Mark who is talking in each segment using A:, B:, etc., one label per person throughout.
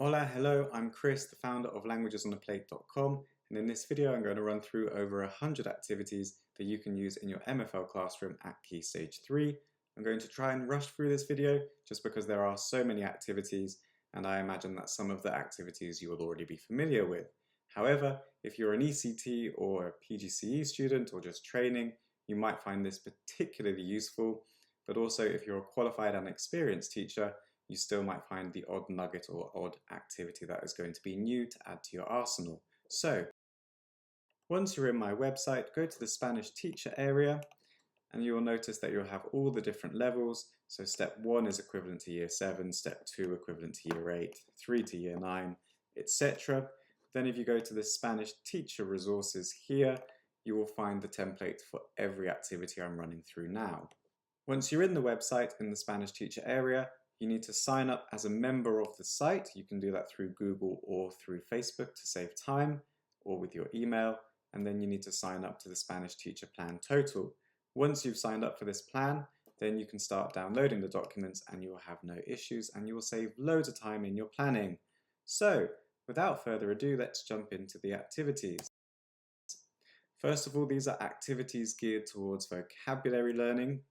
A: Hola, hello, I'm Chris, the founder of languagesonaplate.com, and in this video I'm going to run through over 100 activities that you can use in your MFL classroom at Key Stage 3. I'm going to try and rush through this video just because there are so many activities, and I imagine that some of the activities you will already be familiar with. However, if you're an ECT or a PGCE student or just training, you might find this particularly useful, but also if you're a qualified and experienced teacher, you still might find the odd nugget or odd activity that is going to be new to add to your arsenal. So, once you're in my website, go to the Spanish teacher area and you will notice that you'll have all the different levels. So step 1 is equivalent to year 7, step 2 equivalent to year 8, 3 to year 9, etc. Then if you go to the Spanish teacher resources here, you will find the template for every activity I'm running through now. Once you're in the website in the Spanish teacher area, you need to sign up as a member of the site. You can do that through Google or through Facebook to save time, or with your email, and then you need to sign up to the Spanish Teacher Plan Total. Once you've signed up for this plan, then you can start downloading the documents and you will have no issues and you will save loads of time in your planning. So, without further ado, let's jump into the activities. First of all, these are activities geared towards vocabulary learning.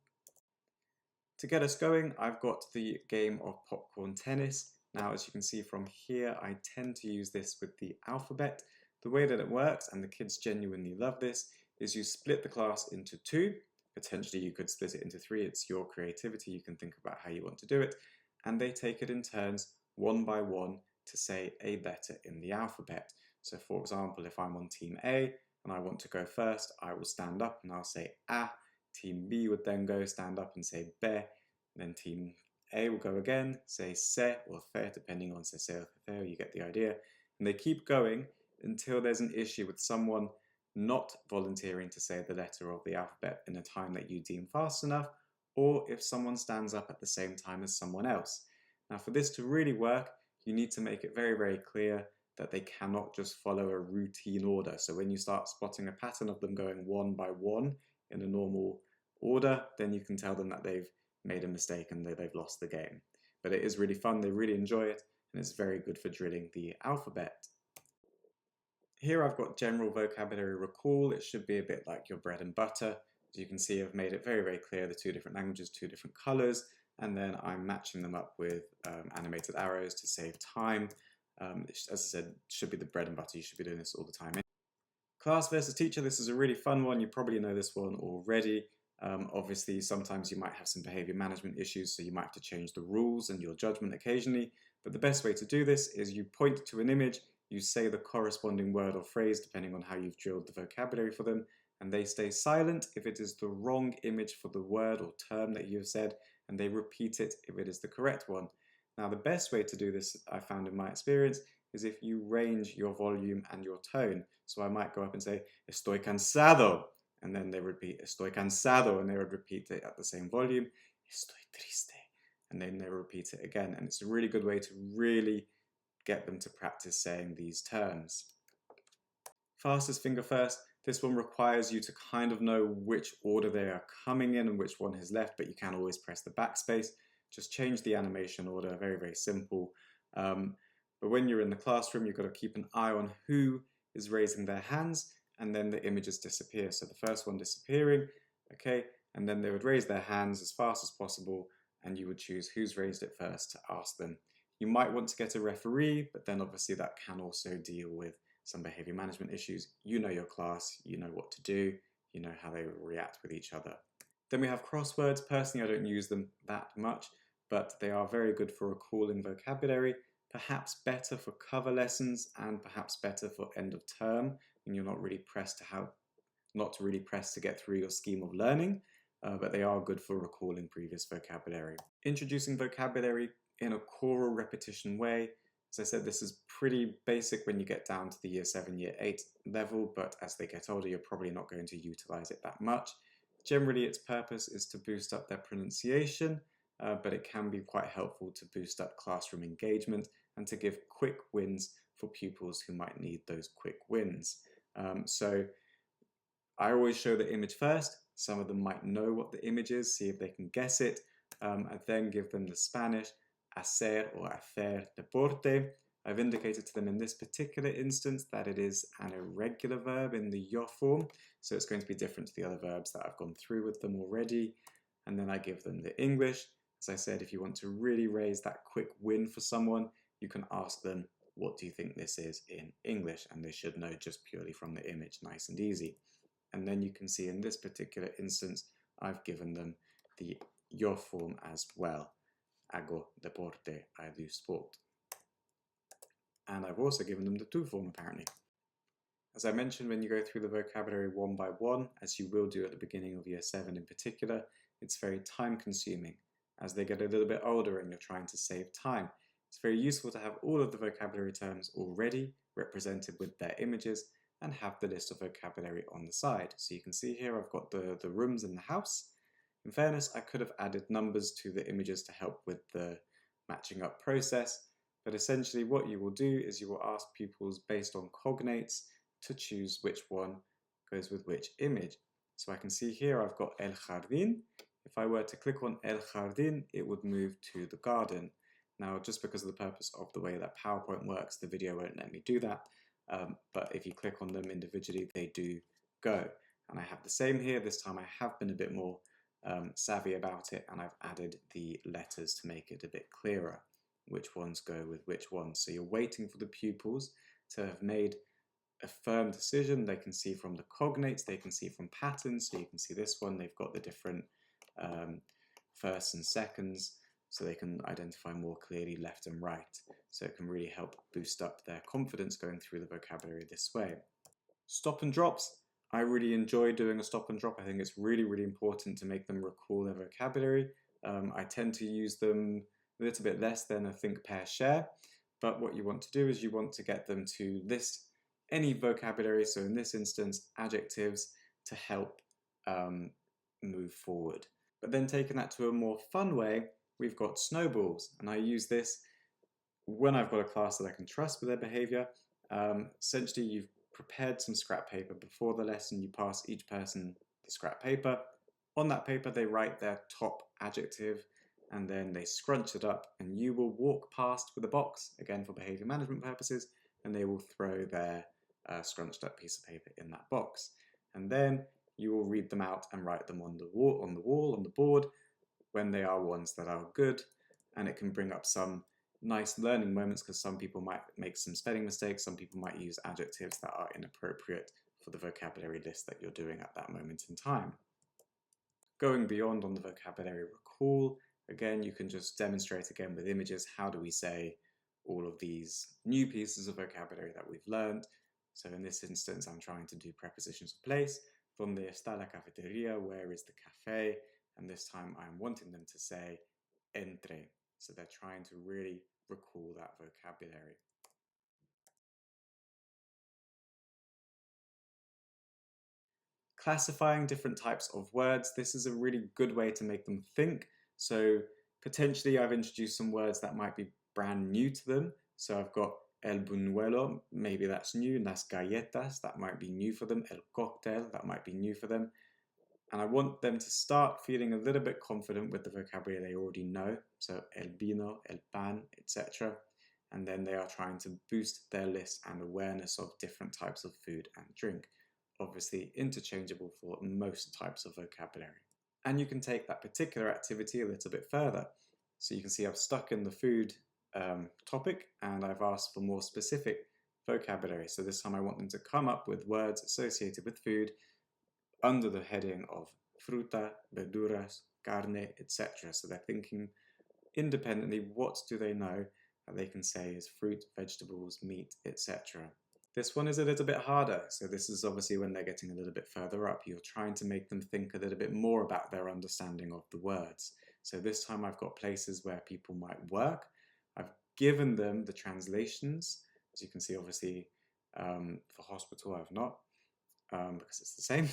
A: To get us going, I've got the game of popcorn tennis. Now, as you can see from here, I tend to use this with the alphabet. The way that it works, and the kids genuinely love this, is you split the class into 2. Potentially you could split it into 3. It's your creativity. You can think about how you want to do it. And they take it in turns, one by one, to say a letter in the alphabet. So for example, if I'm on team A and I want to go first, I will stand up and I'll say A. Team B would then go stand up and say be. Then team A will go again, say se or fe, depending on se or fe, you get the idea. And they keep going until there's an issue with someone not volunteering to say the letter of the alphabet in a time that you deem fast enough, or if someone stands up at the same time as someone else. Now, for this to really work, you need to make it very, very clear that they cannot just follow a routine order. So when you start spotting a pattern of them going one by one in a normal order, then you can tell them that they've made a mistake and they've lost the game. But it is really fun, they really enjoy it, and it's very good for drilling the alphabet. Here I've got general vocabulary recall. It should be a bit like your bread and butter. As you can see, I've made it very, very clear, the 2 different languages, 2 different colors, and then I'm matching them up with animated arrows to save time. As I said, should be the bread and butter. You should be doing this all the time. Class versus teacher, this is a really fun one. You probably know this one already. Obviously, sometimes you might have some behavior management issues, so you might have to change the rules and your judgment occasionally. But the best way to do this is you point to an image, you say the corresponding word or phrase depending on how you've drilled the vocabulary for them, and they stay silent if it is the wrong image for the word or term that you have said, and they repeat it if it is the correct one. Now, the best way to do this, I found in my experience, is if you range your volume and your tone. So I might go up and say, estoy cansado. And then they repeat, estoy cansado. And they would repeat it at the same volume, estoy triste. And then they repeat it again. And it's a really good way to really get them to practice saying these terms. Fastest finger first. This one requires you to kind of know which order they are coming in and which one has left, but you can always press the backspace. Just change the animation order, very, very simple. But when you're in the classroom, you've got to keep an eye on who is raising their hands, and then the images disappear. So the first one disappearing, okay, and then they would raise their hands as fast as possible, and you would choose who's raised it first to ask them. You might want to get a referee, but then obviously that can also deal with some behavior management issues. You know your class, you know what to do, you know how they react with each other. Then we have crosswords. Personally, I don't use them that much, but they are very good for recalling vocabulary, perhaps better for cover lessons and perhaps better for end of term when you're not really pressed to get through your scheme of learning, but they are good for recalling previous vocabulary. Introducing vocabulary in a choral repetition way. As I said, this is pretty basic when you get down to the year 7, year 8 level, but as they get older, you're probably not going to utilize it that much. Generally, its purpose is to boost up their pronunciation, but it can be quite helpful to boost up classroom engagement and to give quick wins for pupils who might need those quick wins. So I always show the image first. Some of them might know what the image is, see if they can guess it. I then give them the Spanish, hacer or hacer deporte, I've indicated to them in this particular instance that it is an irregular verb in the yo form, so it's going to be different to the other verbs that I've gone through with them already. And then I give them the English. As I said, if you want to really raise that quick win for someone, you can ask them, what do you think this is in English? And they should know just purely from the image, nice and easy. And then you can see in this particular instance, I've given them the yo form as well. Hago deporte, I do sport. And I've also given them the tu form apparently. As I mentioned, when you go through the vocabulary one by one, as you will do at the beginning of year 7 in particular, it's very time consuming. As they get a little bit older and you're trying to save time, it's very useful to have all of the vocabulary terms already represented with their images and have the list of vocabulary on the side. So you can see here I've got the rooms in the house. In fairness, I could have added numbers to the images to help with the matching up process, but essentially what you will do is you will ask pupils based on cognates to choose which one goes with which image. So I can see here I've got El Jardín. If I were to click on El Jardín, it would move to the garden. Now, just because of the purpose of the way that PowerPoint works, the video won't let me do that. But if you click on them individually, they do go. And I have the same here. This time I have been a bit more savvy about it, and I've added the letters to make it a bit clearer which ones go with which ones. So you're waiting for the pupils to have made a firm decision. They can see from the cognates, they can see from patterns. So you can see this one, they've got the different firsts and seconds, so they can identify more clearly left and right. So it can really help boost up their confidence going through the vocabulary this way. Stop and drops. I really enjoy doing a stop and drop. I think it's really, really important to make them recall their vocabulary. I tend to use them a little bit less than a think, pair, share. But what you want to do is you want to get them to list any vocabulary. So in this instance, adjectives to help move forward. But then taking that to a more fun way, we've got snowballs. And I use this when I've got a class that I can trust with their behavior. Essentially, you've prepared some scrap paper before the lesson. You pass each person the scrap paper. On that paper, they write their top adjective, and then they scrunch it up, and you will walk past with a box, again for behavior management purposes, and they will throw their scrunched up piece of paper in that box. And then you will read them out and write them on the wall, on the board, when they are ones that are good, and it can bring up some nice learning moments because some people might make some spelling mistakes, some people might use adjectives that are inappropriate for the vocabulary list that you're doing at that moment in time. Going beyond on the vocabulary recall, again, you can just demonstrate again with images, how do we say all of these new pieces of vocabulary that we've learned. So in this instance, I'm trying to do prepositions of place. Donde está la cafetería? Where is the cafe? And this time I'm wanting them to say entre. So they're trying to really recall that vocabulary. Classifying different types of words. This is a really good way to make them think. So potentially I've introduced some words that might be brand new to them. So I've got el buñuelo, maybe that's new. Las galletas, that might be new for them. El cóctel, that might be new for them. And I want them to start feeling a little bit confident with the vocabulary they already know. So el vino, el pan, etc. And then they are trying to boost their list and awareness of different types of food and drink. Obviously interchangeable for most types of vocabulary. And you can take that particular activity a little bit further. So you can see I've stuck in the food topic, and I've asked for more specific vocabulary. So this time I want them to come up with words associated with food under the heading of fruta, verduras, carne, etc. So they're thinking independently, what do they know that they can say is fruit, vegetables, meat, etc. This one is a little bit harder. So this is obviously when they're getting a little bit further up. You're trying to make them think a little bit more about their understanding of the words. So this time I've got places where people might work. I've given them the translations. As you can see, obviously, for hospital I've not, because it's the same.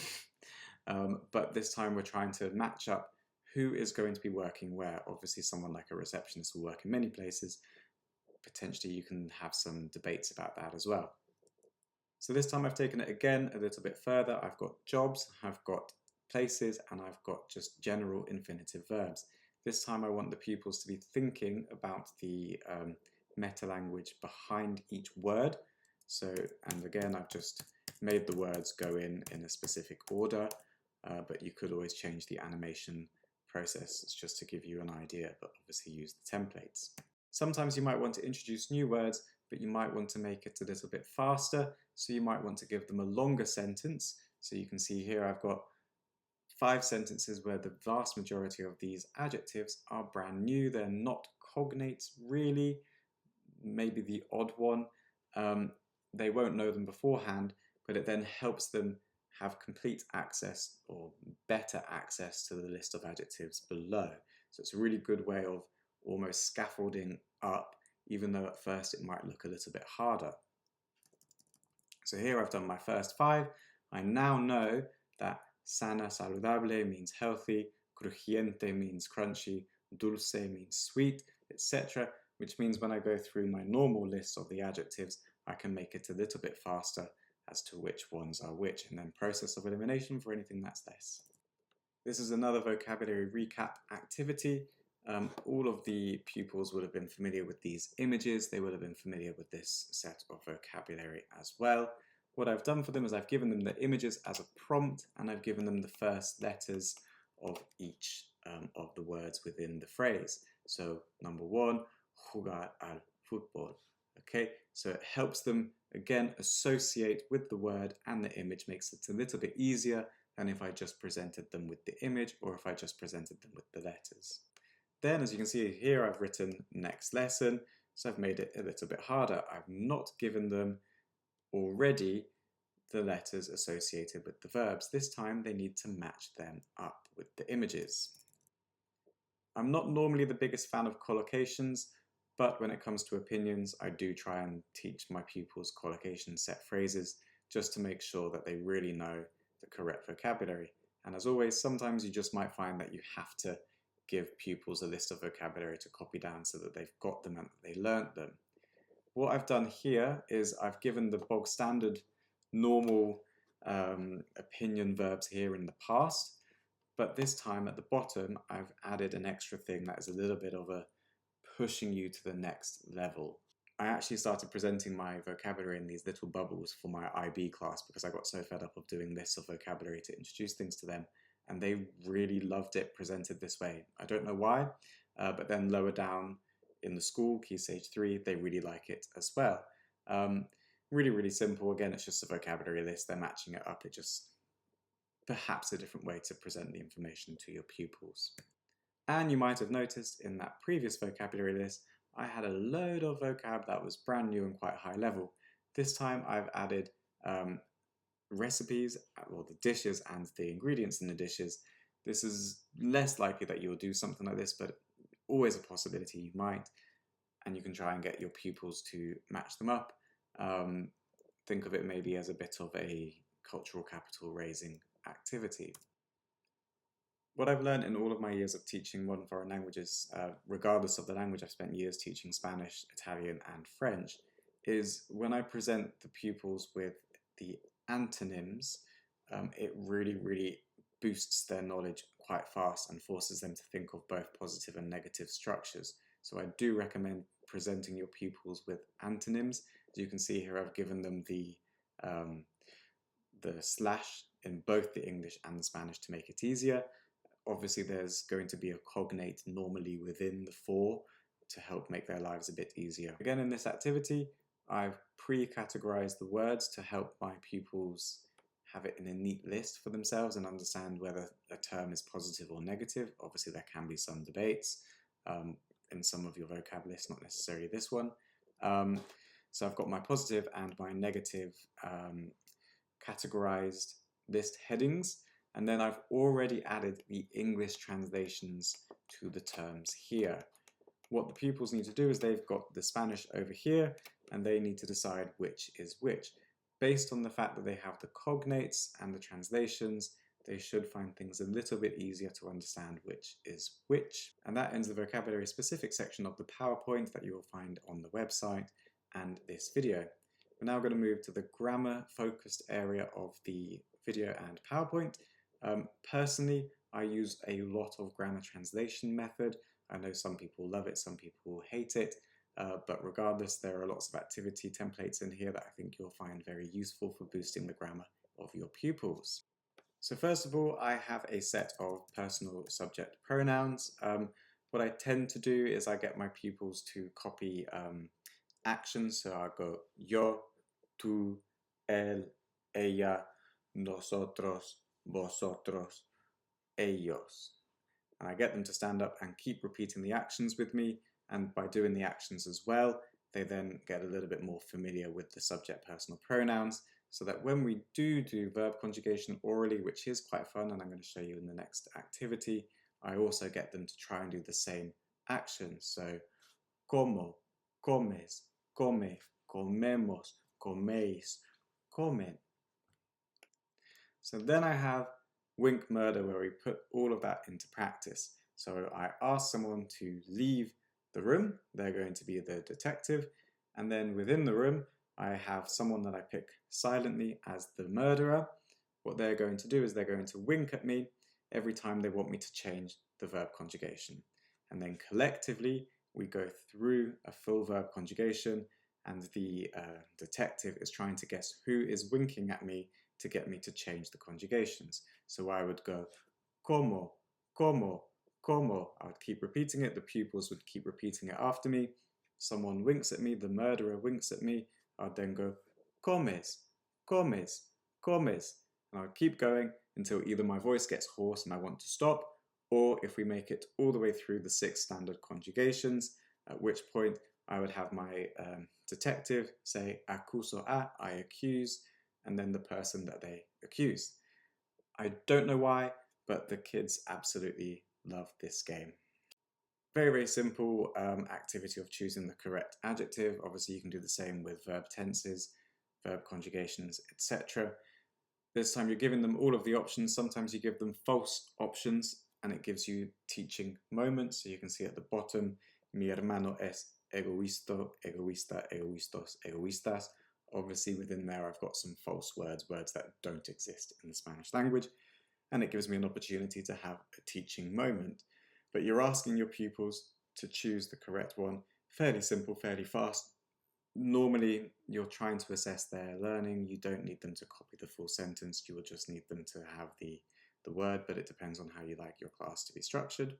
A: But this time we're trying to match up who is going to be working where. Obviously someone like a receptionist will work in many places. Potentially you can have some debates about that as well. So this time I've taken it again a little bit further. I've got jobs, I've got places, and I've got just general infinitive verbs. This time I want the pupils to be thinking about the meta language behind each word. So, and again, I've just made the words go in a specific order, but you could always change the animation process. It's just to give you an idea, but obviously use the templates. Sometimes you might want to introduce new words, but you might want to make it a little bit faster. So you might want to give them a longer sentence. So you can see here I've got 5 sentences where the vast majority of these adjectives are brand new. They're not cognates really, maybe the odd one. They won't know them beforehand, but it then helps them have complete access or better access to the list of adjectives below. So it's a really good way of almost scaffolding up, even though at first it might look a little bit harder. So here I've done my first 5. I now know that sana, saludable means healthy, crujiente means crunchy, dulce means sweet, etc. Which means when I go through my normal list of the adjectives, I can make it a little bit faster as to which ones are which, and then process of elimination for anything that's less. This is another vocabulary recap activity. All of the pupils would have been familiar with these images. They would have been familiar with this set of vocabulary as well. What I've done for them is I've given them the images as a prompt, and I've given them the first letters of each of the words within the phrase. So number 1, jugar al fútbol. Okay, so it helps them again associate with the word, and the image makes it a little bit easier than if I just presented them with the image or if I just presented them with the letters. Then, as you can see here, I've written next lesson, so I've made it a little bit harder. I've not given them already the letters associated with the verbs. This time they need to match them up with the images. I'm not normally the biggest fan of collocations, but when it comes to opinions, I do try and teach my pupils collocation set phrases just to make sure that they really know the correct vocabulary. And as always, sometimes you just might find that you have to give pupils a list of vocabulary to copy down so that they've got them and that they learnt them. What I've done here is I've given the bog standard normal opinion verbs here in the past, but this time at the bottom I've added an extra thing that is a little bit of a pushing you to the next level. I actually started presenting my vocabulary in these little bubbles for my IB class because I got so fed up of doing lists of vocabulary to introduce things to them, and they really loved it presented this way. I don't know why, but then lower down in the school, Key Stage 3, they really like it as well. Really, really simple. Again, it's just a vocabulary list. They're matching it up. It just perhaps a different way to present the information to your pupils. And you might have noticed in that previous vocabulary list, I had a load of vocab that was brand new and quite high level. This time I've added recipes, or the dishes and the ingredients in the dishes. This is less likely that you'll do something like this, but always a possibility you might. And you can try and get your pupils to match them up. Think of it maybe as a bit of a cultural capital raising activity. What I've learned in all of my years of teaching modern foreign languages, regardless of the language, I've spent years teaching Spanish, Italian, and French, is when I present the pupils with the antonyms, it really, really boosts their knowledge quite fast and forces them to think of both positive and negative structures. So I do recommend presenting your pupils with antonyms. As you can see here, I've given them the slash in both the English and the Spanish to make it easier. Obviously, there's going to be a cognate normally within the 4 to help make their lives a bit easier. Again, in this activity, I've pre-categorized the words to help my pupils have it in a neat list for themselves and understand whether a term is positive or negative. Obviously, there can be some debates in some of your vocab lists, not necessarily this one. So I've got my positive and my negative categorized list headings. And then I've already added the English translations to the terms here. What the pupils need to do is they've got the Spanish over here, and they need to decide which is which. Based on the fact that they have the cognates and the translations, they should find things a little bit easier to understand which is which. And that ends the vocabulary specific section of the PowerPoint that you will find on the website and this video. We're now going to move to the grammar focused area of the video and PowerPoint. Personally, I use a lot of grammar translation method. I know some people love it, some people hate it. but regardless, there are lots of activity templates in here that I think you'll find very useful for boosting the grammar of your pupils. So first of all, I have a set of personal subject pronouns. What I tend to do is I get my pupils to copy actions. So I go yo, tú, él, ella, nosotros, vosotros, ellos. And I get them to stand up and keep repeating the actions with me. And by doing the actions as well, they then get a little bit more familiar with the subject personal pronouns, so that when we do verb conjugation orally, which is quite fun, and I'm going to show you in the next activity, I also get them to try and do the same actions. So, como, comes, come, comemos, coméis, comen. So then I have wink murder, where we put all of that into practice. So I ask someone to leave the room. They're going to be the detective. And then within the room, I have someone that I pick silently as the murderer. What they're going to do is they're going to wink at me every time they want me to change the verb conjugation. And then collectively, we go through a full verb conjugation, and the detective is trying to guess who is winking at me to get me to change the conjugations. So I would go como, como, como. I would keep repeating it. The pupils would keep repeating it after me. Someone winks at me, the murderer winks at me. I'd then go comes, comes, comes. And I would keep going until either my voice gets hoarse and I want to stop, or if we make it all the way through the 6 standard conjugations, at which point I would have my detective say acuso a, I accuse, and then the person that they accuse. I don't know why, but the kids absolutely love this game. Very, very simple activity of choosing the correct adjective. Obviously, you can do the same with verb tenses, verb conjugations, etc. This time you're giving them all of the options. Sometimes you give them false options and it gives you teaching moments. So you can see at the bottom, mi hermano es egoísta, egoísta, egoístos, egoístas. Obviously within there I've got some false words, words that don't exist in the Spanish language, and it gives me an opportunity to have a teaching moment. But you're asking your pupils to choose the correct one. Fairly simple, fairly fast. Normally, you're trying to assess their learning. You don't need them to copy the full sentence. You will just need them to have the word, but it depends on how you like your class to be structured.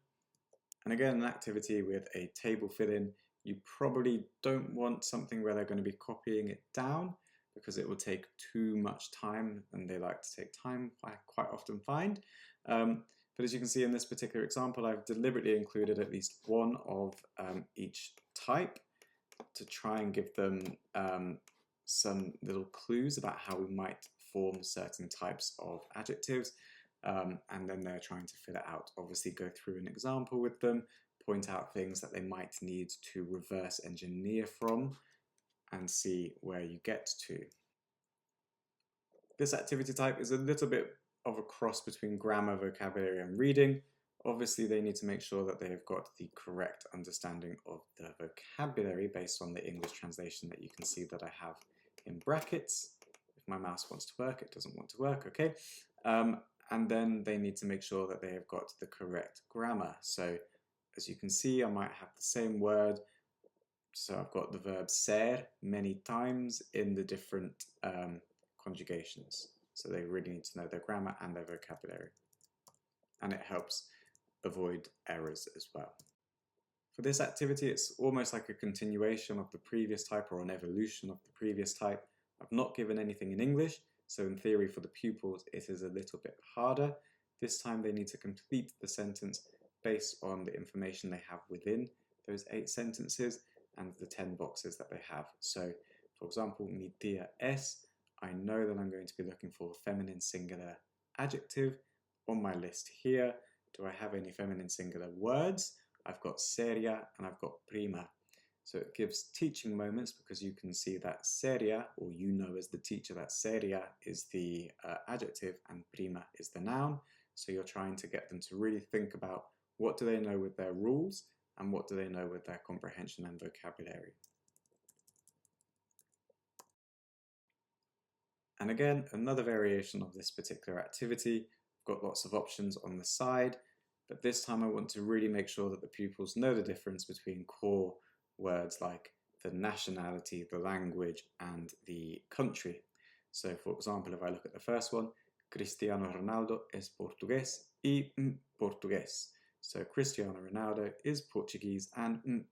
A: And again, an activity with a table fill-in. You probably don't want something where they're going to be copying it down, because it will take too much time, and they like to take time, I quite often find. But as you can see in this particular example, I've deliberately included at least one of each type to try and give them some little clues about how we might form certain types of adjectives, and then they're trying to fill it out. Obviously go through an example with them, point out things that they might need to reverse engineer from, and see where you get to. This activity type is a little bit of a cross between grammar, vocabulary, and reading. Obviously, they need to make sure that they have got the correct understanding of the vocabulary based on the English translation that you can see that I have in brackets. If my mouse wants to work, it doesn't want to work, okay? And then they need to make sure that they have got the correct grammar. So as you can see, I might have the same word. So I've got the verb ser many times in the different conjugations. So they really need to know their grammar and their vocabulary. And it helps avoid errors as well. For this activity, it's almost like a continuation of the previous type, or an evolution of the previous type. I've not given anything in English, so in theory for the pupils it is a little bit harder. This time they need to complete the sentence based on the information they have within those 8 sentences and the 10 boxes that they have. So for example, mi tía es, I know that I'm going to be looking for a feminine singular adjective on my list here. Do I have any feminine singular words? I've got seria and I've got prima. So it gives teaching moments, because you can see that seria, or you know as the teacher that seria is the adjective and prima is the noun. So you're trying to get them to really think about what do they know with their rules and what do they know with their comprehension and vocabulary. And again, another variation of this particular activity. I've got lots of options on the side, but this time I want to really make sure that the pupils know the difference between core words like the nationality, the language, and the country. So for example, if I look at the first one, Cristiano Ronaldo es portugués y portugués. So Cristiano Ronaldo is Portuguese and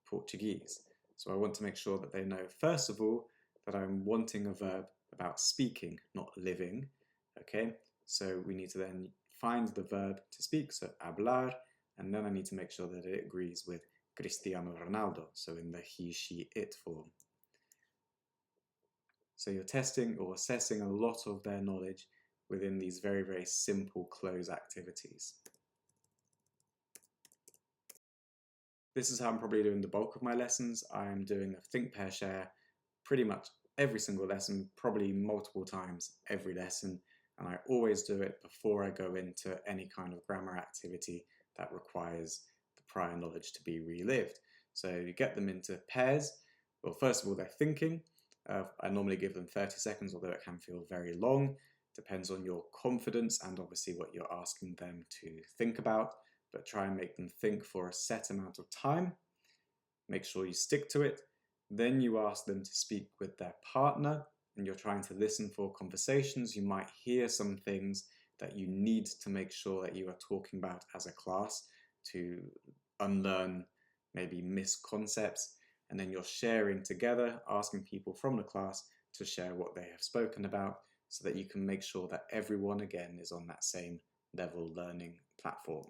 A: Portuguese. So I want to make sure that they know, first of all, that I'm wanting a verb about speaking, not living. Okay, so we need to then find the verb to speak, so hablar, and then I need to make sure that it agrees with Cristiano Ronaldo, so in the he, she, it form. So you're testing or assessing a lot of their knowledge within these very, very simple close activities. This is how I'm probably doing the bulk of my lessons. I'm doing a think, pair, share pretty much every single lesson, probably multiple times every lesson, and I always do it before I go into any kind of grammar activity that requires the prior knowledge to be relived. So you get them into pairs. Well, first of all, they're thinking. I normally give them 30 seconds, although it can feel very long. Depends on your confidence and obviously what you're asking them to think about, but try and make them think for a set amount of time. Make sure you stick to it. Then you ask them to speak with their partner, and you're trying to listen for conversations. You might hear some things that you need to make sure that you are talking about as a class to unlearn maybe misconcepts. And then you're sharing together, asking people from the class to share what they have spoken about so that you can make sure that everyone again is on that same level learning platform.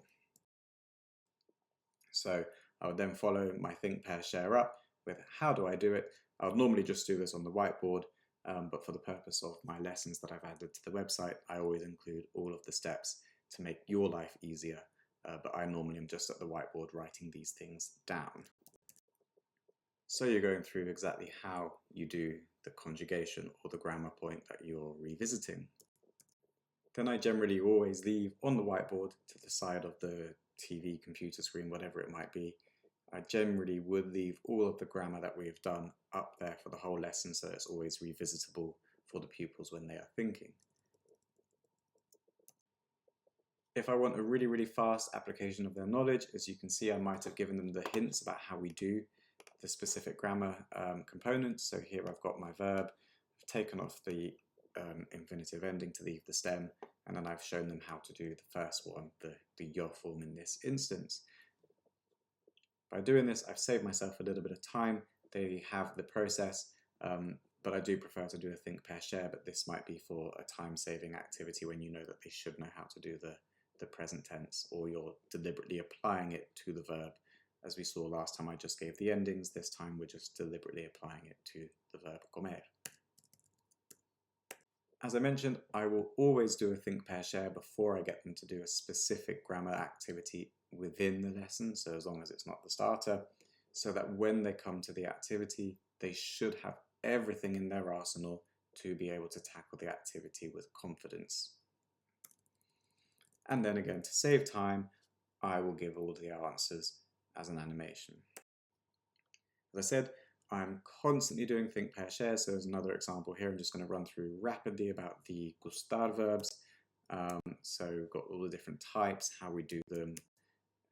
A: So I would then follow my think, pair, share up with how do I do it. I would normally just do this on the whiteboard, but for the purpose of my lessons that I've added to the website, I always include all of the steps to make your life easier, but I normally am just at the whiteboard writing these things down. So you're going through exactly how you do the conjugation or the grammar point that you're revisiting. Then I generally always leave on the whiteboard to the side of the TV, computer screen, whatever it might be. I generally would leave all of the grammar that we've done up there for the whole lesson so it's always revisitable for the pupils when they are thinking. If I want a really, really fast application of their knowledge, as you can see, I might have given them the hints about how we do the specific grammar components. So here I've got my verb, I've taken off the infinitive ending to leave the stem, and then I've shown them how to do the first one, the yo form in this instance. By doing this, I've saved myself a little bit of time. They have the process, but I do prefer to do a think, pair, share, but this might be for a time-saving activity when you know that they should know how to do the present tense, or you're deliberately applying it to the verb. As we saw last time, I just gave the endings. This time we're just deliberately applying it to the verb comer. As I mentioned, I will always do a think, pair, share before I get them to do a specific grammar activity within the lesson, so as long as it's not the starter, so that when they come to the activity, they should have everything in their arsenal to be able to tackle the activity with confidence. And then again, to save time, I will give all the answers as an animation. As I said, I'm constantly doing think, pair, share, so there's another example here. I'm just going to run through rapidly about the gustar verbs. So we've got all the different types, how we do them,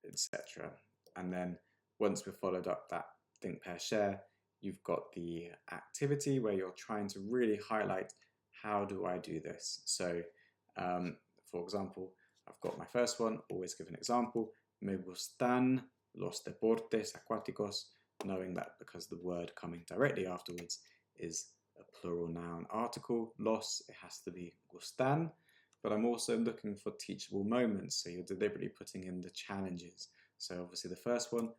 A: etc. And then once we've followed up that think, pair, share, you've got the activity where you're trying to really highlight how do I do this. So for example, I've got my first one, always give an example. Me gustan los deportes acuáticos, knowing that because the word coming directly afterwards is a plural noun article, los, it has to be gustan. But I'm also looking for teachable moments, so you're deliberately putting in the challenges. So obviously the first one,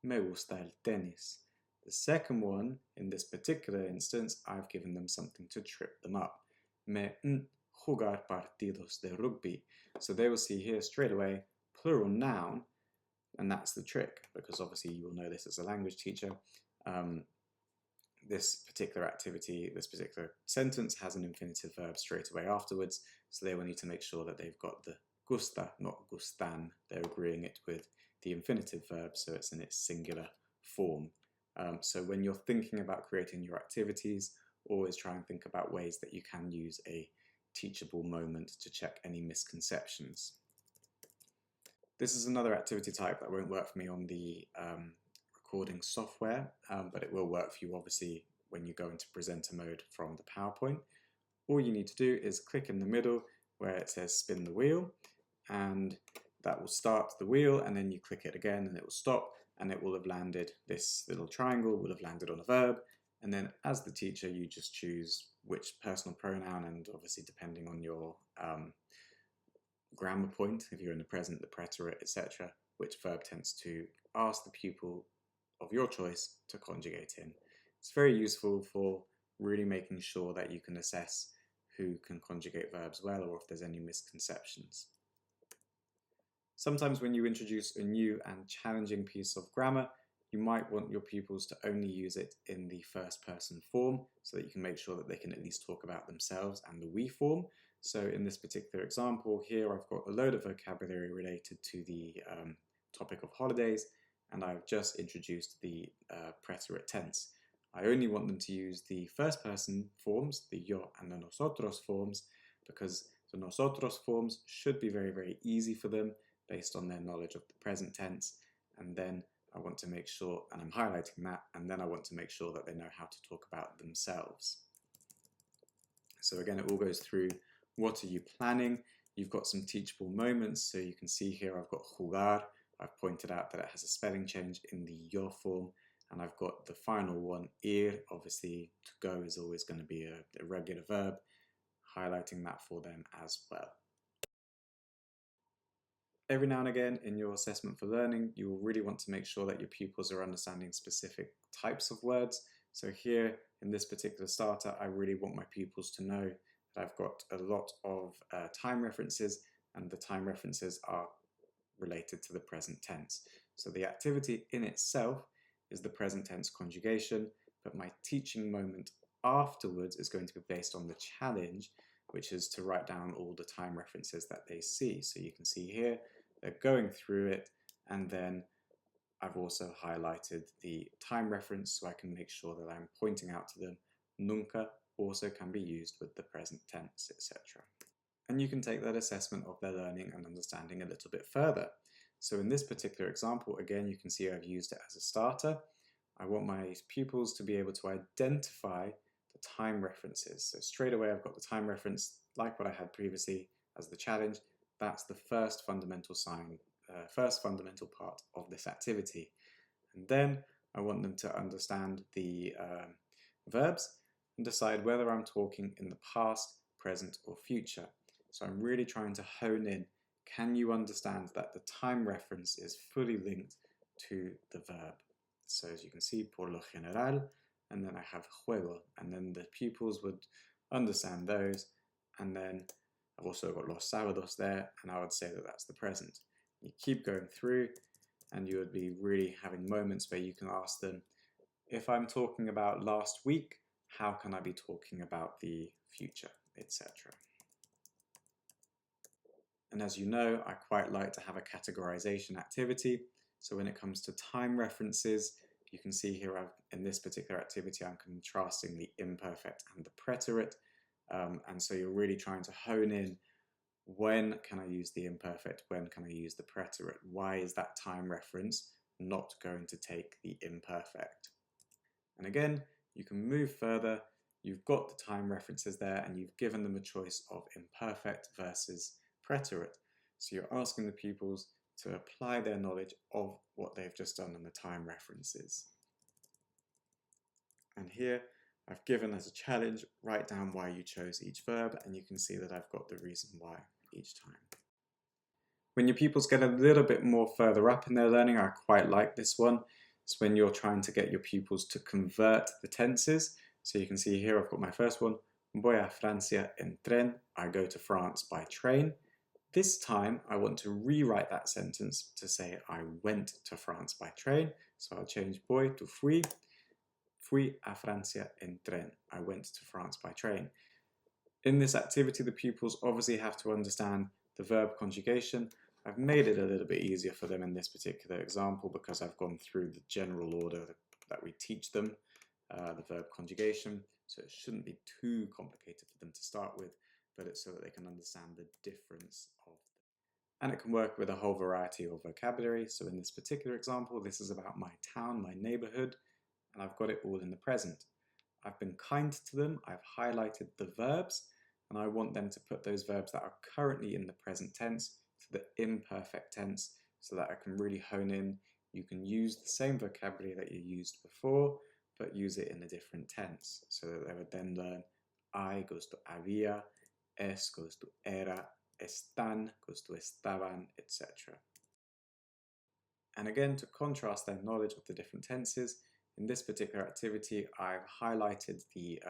A: me gusta el tenis. The second one, in this particular instance, I've given them something to trip them up. Me jugar partidos de rugby. So they will see here straight away, plural noun, and that's the trick, because obviously you will know this as a language teacher. This particular activity, this particular sentence has an infinitive verb straight away afterwards, so they will need to make sure that they've got the gusta, not gustan. They're agreeing it with the infinitive verb, so it's in its singular form. So when you're thinking about creating your activities, always try and think about ways that you can use a teachable moment to check any misconceptions. This is another activity type that won't work for me on the recording software, but it will work for you obviously when you go into presenter mode from the PowerPoint. All you need to do is click in the middle where it says spin the wheel, and that will start the wheel, and then you click it again and it will stop, and it will have landed, this little triangle will have landed on a verb, and then as the teacher you just choose which personal pronoun, and obviously depending on your grammar point, if you're in the present, the preterite, etc., which verb tense to ask the pupil of your choice to conjugate in. It's very useful for really making sure that you can assess who can conjugate verbs well, or if there's any misconceptions. Sometimes when you introduce a new and challenging piece of grammar, you might want your pupils to only use it in the first person form so that you can make sure that they can at least talk about themselves and the we form. So in this particular example here, I've got a load of vocabulary related to the topic of holidays, and I've just introduced the preterite tense. I only want them to use the first person forms, the yo and the nosotros forms, because the nosotros forms should be very, very easy for them based on their knowledge of the present tense. And then I want to make sure, and I'm highlighting that, and then I want to make sure that they know how to talk about themselves. So again, it all goes through, what are you planning? You've got some teachable moments, so you can see here I've got jugar. I've pointed out that it has a spelling change in the yo form, and I've got the final one, ir. Obviously, to go is always going to be a regular verb, highlighting that for them as well. Every now and again in your assessment for learning, you will really want to make sure that your pupils are understanding specific types of words. So here in this particular starter, I really want my pupils to know that I've got a lot of time references, and the time references are related to the present tense. So the activity in itself is the present tense conjugation, but my teaching moment afterwards is going to be based on the challenge, which is to write down all the time references that they see. So you can see here, they're going through it, and then I've also highlighted the time reference so I can make sure that I'm pointing out to them nunca also can be used with the present tense, etc. And you can take that assessment of their learning and understanding a little bit further. So in this particular example, again, you can see I've used it as a starter. I want my pupils to be able to identify the time references. So straight away, I've got the time reference, like what I had previously as the challenge. That's the first fundamental part of this activity. And then I want them to understand the verbs and decide whether I'm talking in the past, present, or future. So I'm really trying to hone in, can you understand that the time reference is fully linked to the verb? So as you can see, por lo general, and then I have juego, and then the pupils would understand those, and then I've also got los sábados there, and I would say that that's the present. You keep going through, and you would be really having moments where you can ask them, if I'm talking about last week, how can I be talking about the future, etc. And as you know, I quite like to have a categorization activity. So when it comes to time references, you can see here in this particular activity, I'm contrasting the imperfect and the preterite. And so you're really trying to hone in, when can I use the imperfect? When can I use the preterite? Why is that time reference not going to take the imperfect? And again, you can move further. You've got the time references there, and you've given them a choice of imperfect versus preterite. So you're asking the pupils to apply their knowledge of what they've just done in the time references. And here I've given as a challenge, write down why you chose each verb, and you can see that I've got the reason why each time. When your pupils get a little bit more further up in their learning, I quite like this one. It's when you're trying to get your pupils to convert the tenses. So you can see here I've got my first one, voy a Francia en tren, I go to France by train. This time I want to rewrite that sentence to say I went to France by train. So I'll change voy to fui. Fui a Francia en tren. I went to France by train. In this activity, the pupils obviously have to understand the verb conjugation. I've made it a little bit easier for them in this particular example because I've gone through the general order that we teach them, the verb conjugation. So it shouldn't be too complicated for them to start with, but it's so that they can understand the difference of them. And it can work with a whole variety of vocabulary. So in this particular example, this is about my town, my neighborhood, and I've got it all in the present. I've been kind to them, I've highlighted the verbs, and I want them to put those verbs that are currently in the present tense to the imperfect tense so that I can really hone in. You can use the same vocabulary that you used before, but use it in a different tense. So that they would then learn I goes to había, es goes to era, están goes to estaban, etc. And again, to contrast their knowledge of the different tenses, in this particular activity, I've highlighted the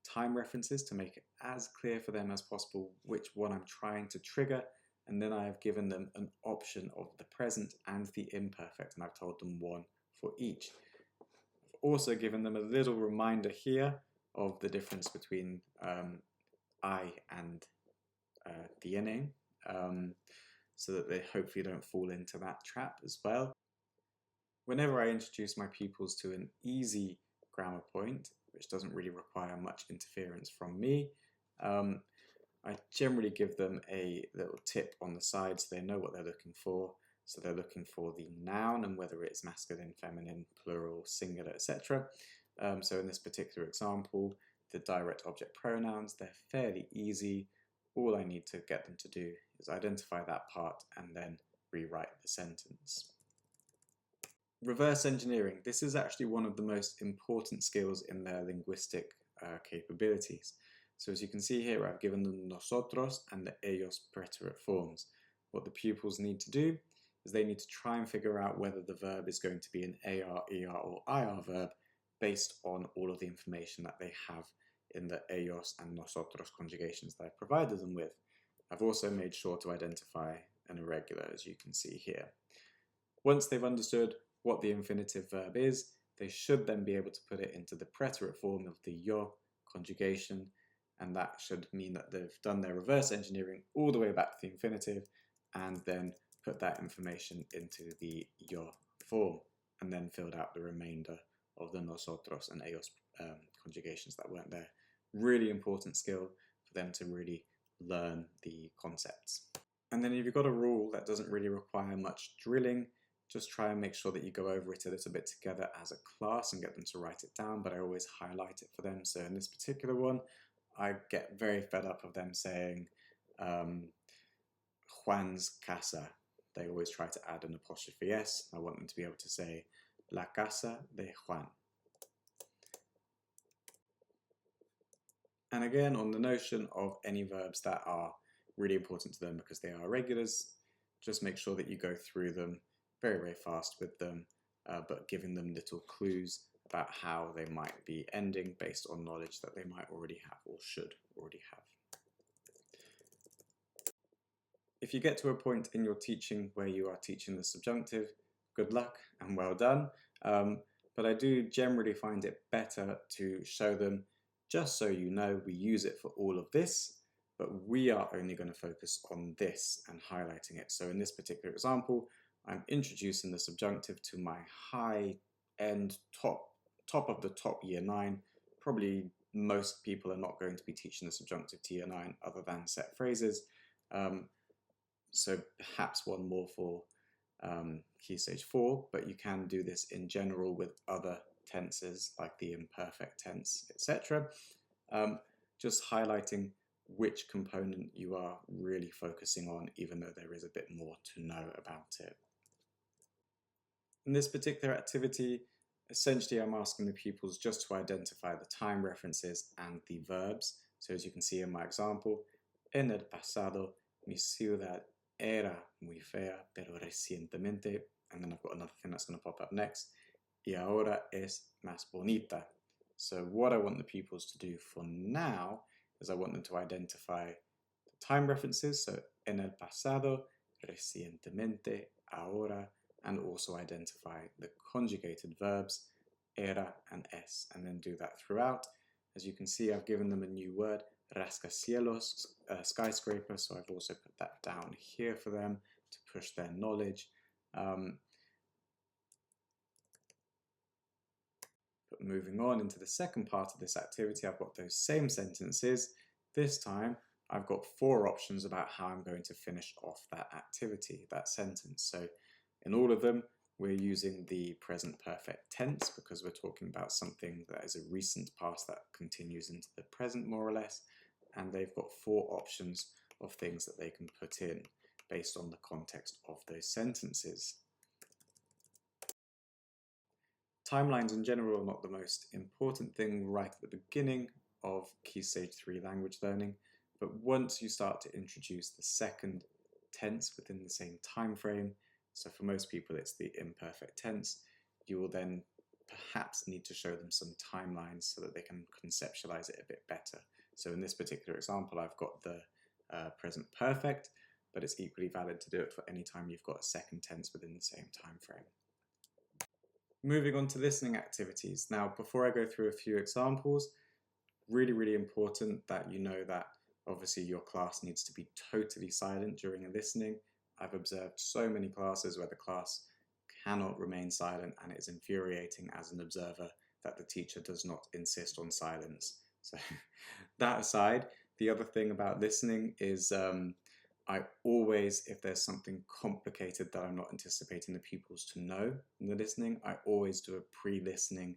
A: time references to make it as clear for them as possible which one I'm trying to trigger, and then I have given them an option of the present and the imperfect, and I've told them one for each. I've also given them a little reminder here of the difference between I and tienen, so that they hopefully don't fall into that trap as well. Whenever I introduce my pupils to an easy grammar point, which doesn't really require much interference from me, I generally give them a little tip on the side so they know what they're looking for. So they're looking for the noun and whether it's masculine, feminine, plural, singular, etc. So in this particular example, the direct object pronouns, they're fairly easy. All I need to get them to do is identify that part and then rewrite the sentence. Reverse engineering. This is actually one of the most important skills in their linguistic capabilities. So as you can see here, I've given them nosotros and the ellos preterite forms. What the pupils need to do is they need to try and figure out whether the verb is going to be an AR, ER or IR verb based on all of the information that they have in the ellos and nosotros conjugations that I've provided them with. I've also made sure to identify an irregular, as you can see here. Once they've understood what the infinitive verb is, they should then be able to put it into the preterite form of the yo conjugation, and that should mean that they've done their reverse engineering all the way back to the infinitive and then put that information into the yo form and then filled out the remainder of the nosotros and ellos conjugations that weren't there. Really important skill for them to really learn the concepts. And then if you've got a rule that doesn't really require much drilling, just try and make sure that you go over it a little bit together as a class and get them to write it down, but I always highlight it for them. So in this particular one, I get very fed up of them saying Juan's casa. They always try to add an apostrophe S. I want them to be able to say la casa de Juan. And again, on the notion of any verbs that are really important to them because they are regulars, just make sure that you go through them very, very fast with them, but giving them little clues about how they might be ending based on knowledge that they might already have or should already have. If you get to a point in your teaching where you are teaching the subjunctive, good luck and well done. But I do generally find it better to show them, just so you know, we use it for all of this, but we are only going to focus on this and highlighting it. So in this particular example, I'm introducing the subjunctive to my high-end top of the top year 9. Probably most people are not going to be teaching the subjunctive to year 9 other than set phrases. So perhaps one more for Key Stage 4, but you can do this in general with other tenses like the imperfect tense, etc. Just highlighting which component you are really focusing on, even though there is a bit more to know about it. In this particular activity, essentially I'm asking the pupils just to identify the time references and the verbs. So as you can see in my example, en el pasado, mi ciudad era muy fea, pero recientemente, and then I've got another thing that's going to pop up next, y ahora es más bonita. So what I want the pupils to do for now is I want them to identify the time references, so en el pasado, recientemente, ahora, and also identify the conjugated verbs, era and es, and then do that throughout. As you can see, I've given them a new word, rascacielos, skyscraper, so I've also put that down here for them to push their knowledge. But moving on into the second part of this activity, I've got those same sentences. This time, I've got 4 options about how I'm going to finish off that activity, that sentence. So in all of them, we're using the present perfect tense because we're talking about something that is a recent past that continues into the present more or less. And they've got 4 options of things that they can put in based on the context of those sentences. Timelines in general are not the most important thing right at the beginning of Key Stage 3 language learning, but once you start to introduce the second tense within the same time frame, so for most people it's the imperfect tense, you will then perhaps need to show them some timelines so that they can conceptualize it a bit better. So in this particular example, I've got the present perfect, but it's equally valid to do it for any time you've got a second tense within the same time frame. Moving on to listening activities. Now, before I go through a few examples, really important that you know that obviously your class needs to be totally silent during a listening. I've observed so many classes where the class cannot remain silent, and it's infuriating as an observer that the teacher does not insist on silence. So that aside, the other thing about listening is I always, if there's something complicated that I'm not anticipating the pupils to know in the listening, I always do a pre-listening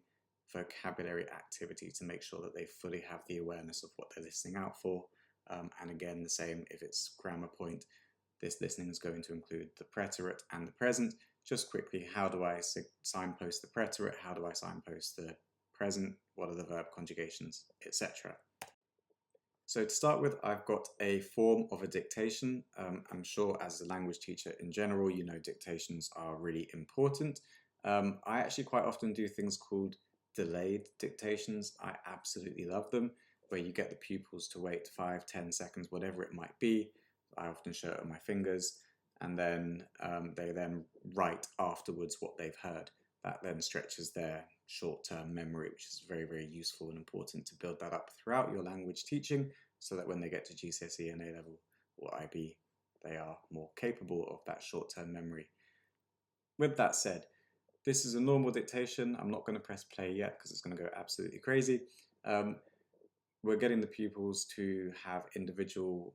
A: vocabulary activity to make sure that they fully have the awareness of what they're listening out for. And again, the same if it's grammar point. This listening is going to include the preterite and the present. Just quickly, how do I signpost the preterite? How do I signpost the present? What are the verb conjugations, etc. So to start with, I've got a form of a dictation. I'm sure as a language teacher in general, you know dictations are really important. I actually quite often do things called delayed dictations. I absolutely love them, where you get the pupils to wait 5, 10 seconds, whatever it might be. I often show it on my fingers, and then they then write afterwards what they've heard. That then stretches their short-term memory, which is very useful and important to build that up throughout your language teaching so that when they get to GCSE and A-level or IB, they are more capable of that short-term memory. With that said, this is a normal dictation. I'm not going to press play yet because it's going to go absolutely crazy. We're getting the pupils to have individual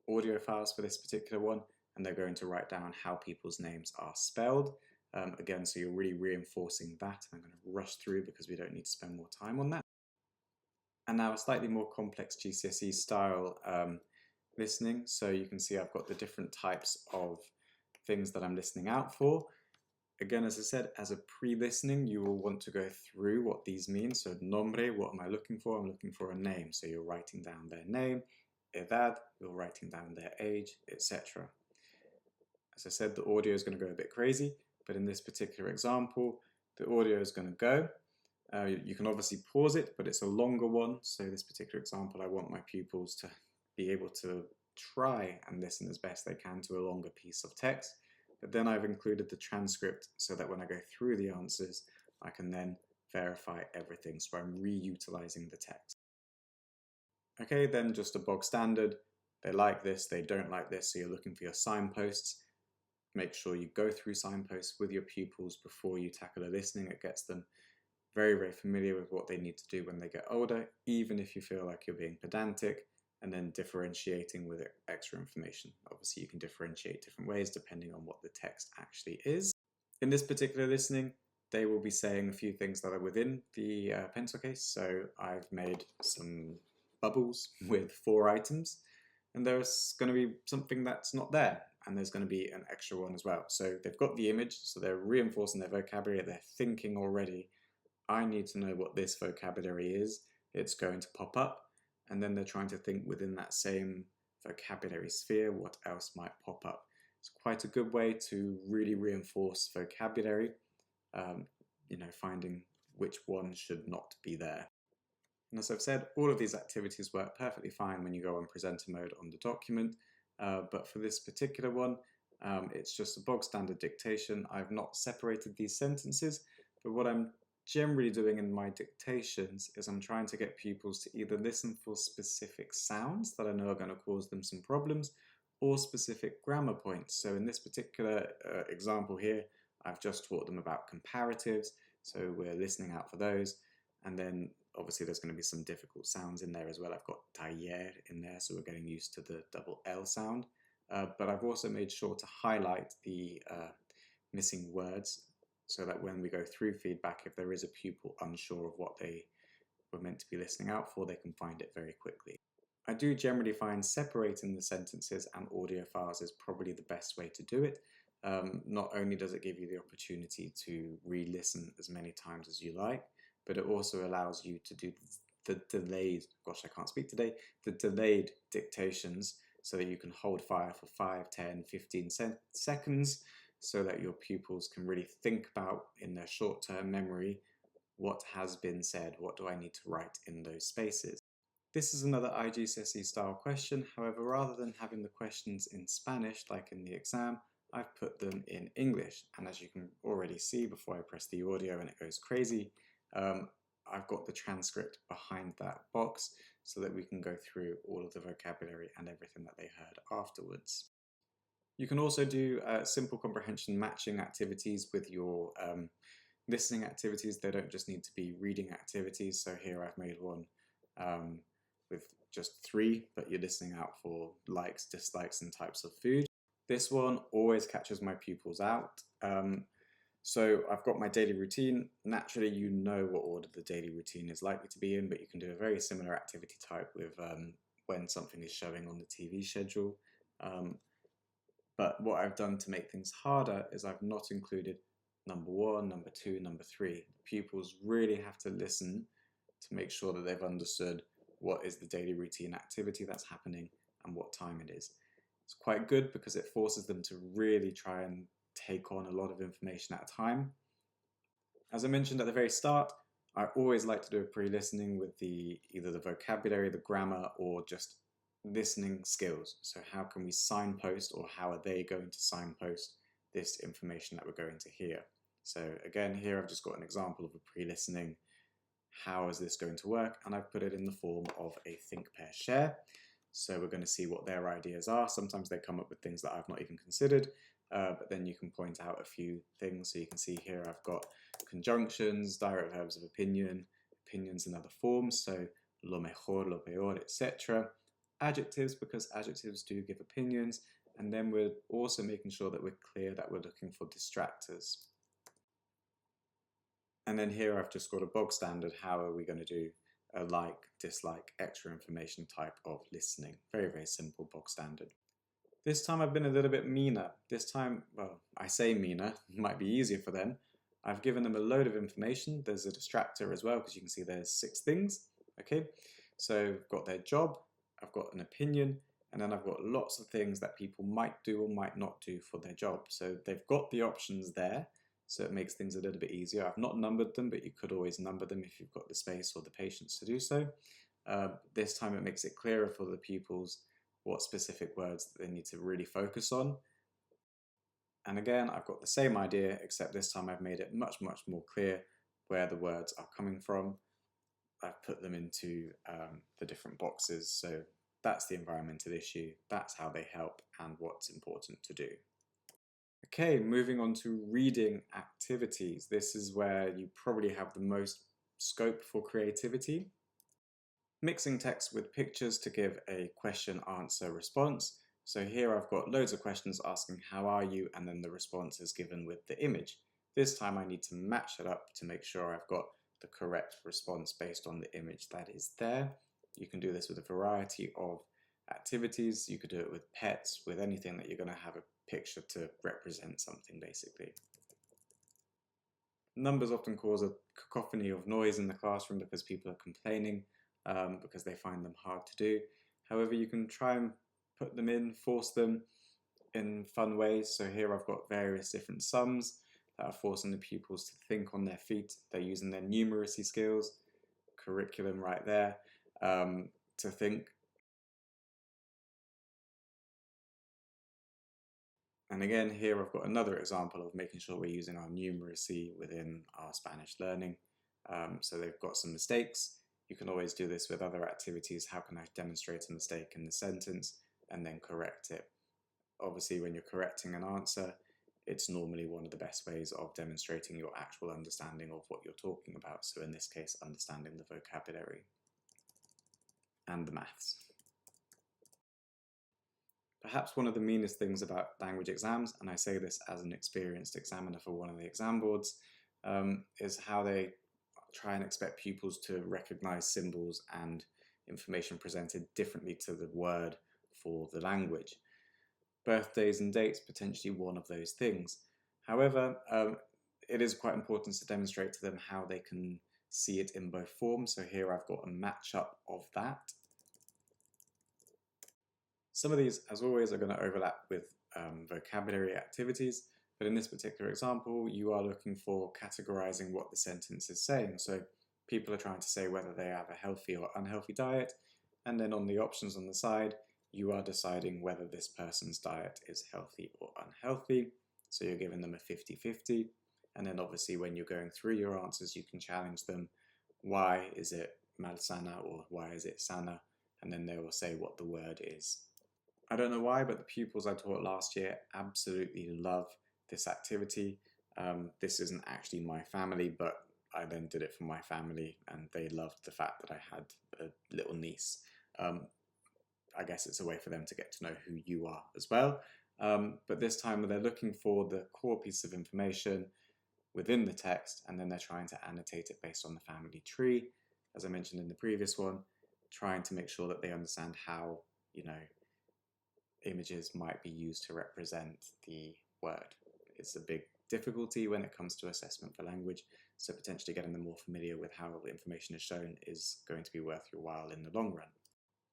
A: audio files for this particular one, and they're going to write down how people's names are spelled. Again, so you're really reinforcing that. I'm going to rush through because we don't need to spend more time on that. And now a slightly more complex GCSE style listening. So you can see I've got the different types of things that I'm listening out for. Again, as I said, as a pre-listening, you will want to go through what these mean. So nombre, what am I looking for? I'm looking for a name. So you're writing down their name. Edad, you're writing down their age, etc. As I said, the audio is going to go a bit crazy, but in this particular example, the audio is going to go. You can obviously pause it, but it's a longer one. So this particular example, I want my pupils to be able to try and listen as best they can to a longer piece of text. But then I've included the transcript so that when I go through the answers, I can then verify everything. So I'm reutilizing the text. Okay, then just a bog standard. They like this, they don't like this. So you're looking for your signposts. Make sure you go through signposts with your pupils before you tackle a listening. It gets them very familiar with what they need to do when they get older, even if you feel like you're being pedantic, and then differentiating with extra information. Obviously, you can differentiate different ways depending on what the text actually is. In this particular listening, they will be saying a few things that are within the pencil case. So I've made some bubbles with 4 items, and there's going to be something that's not there, and there's going to be an extra one as well. So they've got the image, so they're reinforcing their vocabulary, they're thinking already, I need to know what this vocabulary is. It's going to pop up, and then they're trying to think within that same vocabulary sphere, what else might pop up. It's quite a good way to really reinforce vocabulary, finding which one should not be there. And as I've said, all of these activities work perfectly fine when you go on presenter mode on the document, but for this particular one, it's just a bog standard dictation. I've not separated these sentences, but what I'm generally doing in my dictations is I'm trying to get pupils to either listen for specific sounds that I know are going to cause them some problems, or specific grammar points. So in this particular example here, I've just taught them about comparatives, so we're listening out for those, and then Obviously, there's going to be some difficult sounds in there as well. I've got taller in there, so we're getting used to the double L sound. But I've also made sure to highlight the missing words so that when we go through feedback, if there is a pupil unsure of what they were meant to be listening out for, they can find it very quickly. I do generally find separating the sentences and audio files is probably the best way to do it. Not only does it give you the opportunity to re-listen as many times as you like, but it also allows you to do the delayed, gosh, I can't speak today, the delayed dictations so that you can hold fire for 5, 10, 15 seconds so that your pupils can really think about in their short-term memory what has been said, what do I need to write in those spaces. This is another IGCSE style question, however, rather than having the questions in Spanish like in the exam, I've put them in English. And as you can already see before I press the audio and it goes crazy, I've got the transcript behind that box so that we can go through all of the vocabulary and everything that they heard afterwards. You can also do simple comprehension matching activities with your listening activities. They don't just need to be reading activities. So here I've made one with just 3, but you're listening out for likes, dislikes, and types of food. This one always catches my pupils out. So I've got my daily routine. Naturally, you know what order the daily routine is likely to be in, but you can do a very similar activity type with when something is showing on the TV schedule. But what I've done to make things harder is I've not included number 1, number 2, number 3. Pupils really have to listen to make sure that they've understood what is the daily routine activity that's happening and what time it is. It's quite good because it forces them to really try and take on a lot of information at a time. As I mentioned at the very start, I always like to do a pre-listening with either the vocabulary, the grammar, or just listening skills. So how can we signpost, or how are they going to signpost this information that we're going to hear? So again, here I've just got an example of a pre-listening. How is this going to work? And I've put it in the form of a think, pair, share. So we're going to see what their ideas are. Sometimes they come up with things that I've not even considered, but then you can point out a few things. So you can see here I've got conjunctions, direct verbs of opinion, opinions in other forms, so lo mejor, lo peor, etc. Adjectives, because adjectives do give opinions, and then we're also making sure that we're clear that we're looking for distractors. And then here I've just got a bog standard, how are we going to do a like, dislike, extra information type of listening. Very, very simple bog standard. This time I've been a little bit meaner. This time, well, I say meaner, it might be easier for them. I've given them a load of information. There's a distractor as well, because you can see there's 6 things. Okay, so I've got their job, I've got an opinion, and then I've got lots of things that people might do or might not do for their job. So they've got the options there, so it makes things a little bit easier. I've not numbered them, but you could always number them if you've got the space or the patience to do so. This time it makes it clearer for the pupils what specific words they need to really focus on. And again, I've got the same idea, except this time I've made it much, much more clear where the words are coming from. I've put them into the different boxes, so that's the environmental issue, that's how they help, and what's important to do. Okay, moving on to reading activities. This is where you probably have the most scope for creativity. Mixing text with pictures to give a question-answer response. So here I've got loads of questions asking how are you, and then the response is given with the image. This time I need to match it up to make sure I've got the correct response based on the image that is there. You can do this with a variety of activities. You could do it with pets, with anything that you're going to have a picture to represent something basically. Numbers often cause a cacophony of noise in the classroom because people are complaining because they find them hard to do. However, you can try and put them in, force them in fun ways. So here I've got various different sums that are forcing the pupils to think on their feet. They're using their numeracy skills, curriculum right there, to think. And again, here I've got another example of making sure we're using our numeracy within our Spanish learning. So they've got some mistakes. You can always do this with other activities. How can I demonstrate a mistake in the sentence and then correct it? Obviously, when you're correcting an answer, it's normally one of the best ways of demonstrating your actual understanding of what you're talking about. So in this case, understanding the vocabulary and the maths. Perhaps one of the meanest things about language exams, and I say this as an experienced examiner for one of the exam boards, is how they try and expect pupils to recognize symbols and information presented differently to the word for the language. Birthdays and dates, potentially one of those things. However, it is quite important to demonstrate to them how they can see it in both forms. So here I've got a matchup of that. Some of these, as always, are going to overlap with vocabulary activities, but in this particular example, you are looking for categorizing what the sentence is saying. So people are trying to say whether they have a healthy or unhealthy diet, and then on the options on the side, you are deciding whether this person's diet is healthy or unhealthy. So you're giving them a 50-50, and then obviously when you're going through your answers, you can challenge them. Why is it malsana or why is it sana? And then they will say what the word is. I don't know why, but the pupils I taught last year absolutely love this activity. This isn't actually my family, but I then did it for my family, and they loved the fact that I had a little niece. I guess it's a way for them to get to know who you are as well. But this time they're looking for the core piece of information within the text, and then they're trying to annotate it based on the family tree, as I mentioned in the previous one, trying to make sure that they understand how, images might be used to represent the word. It's a big difficulty when it comes to assessment for language, so potentially getting them more familiar with how the information is shown is going to be worth your while in the long run.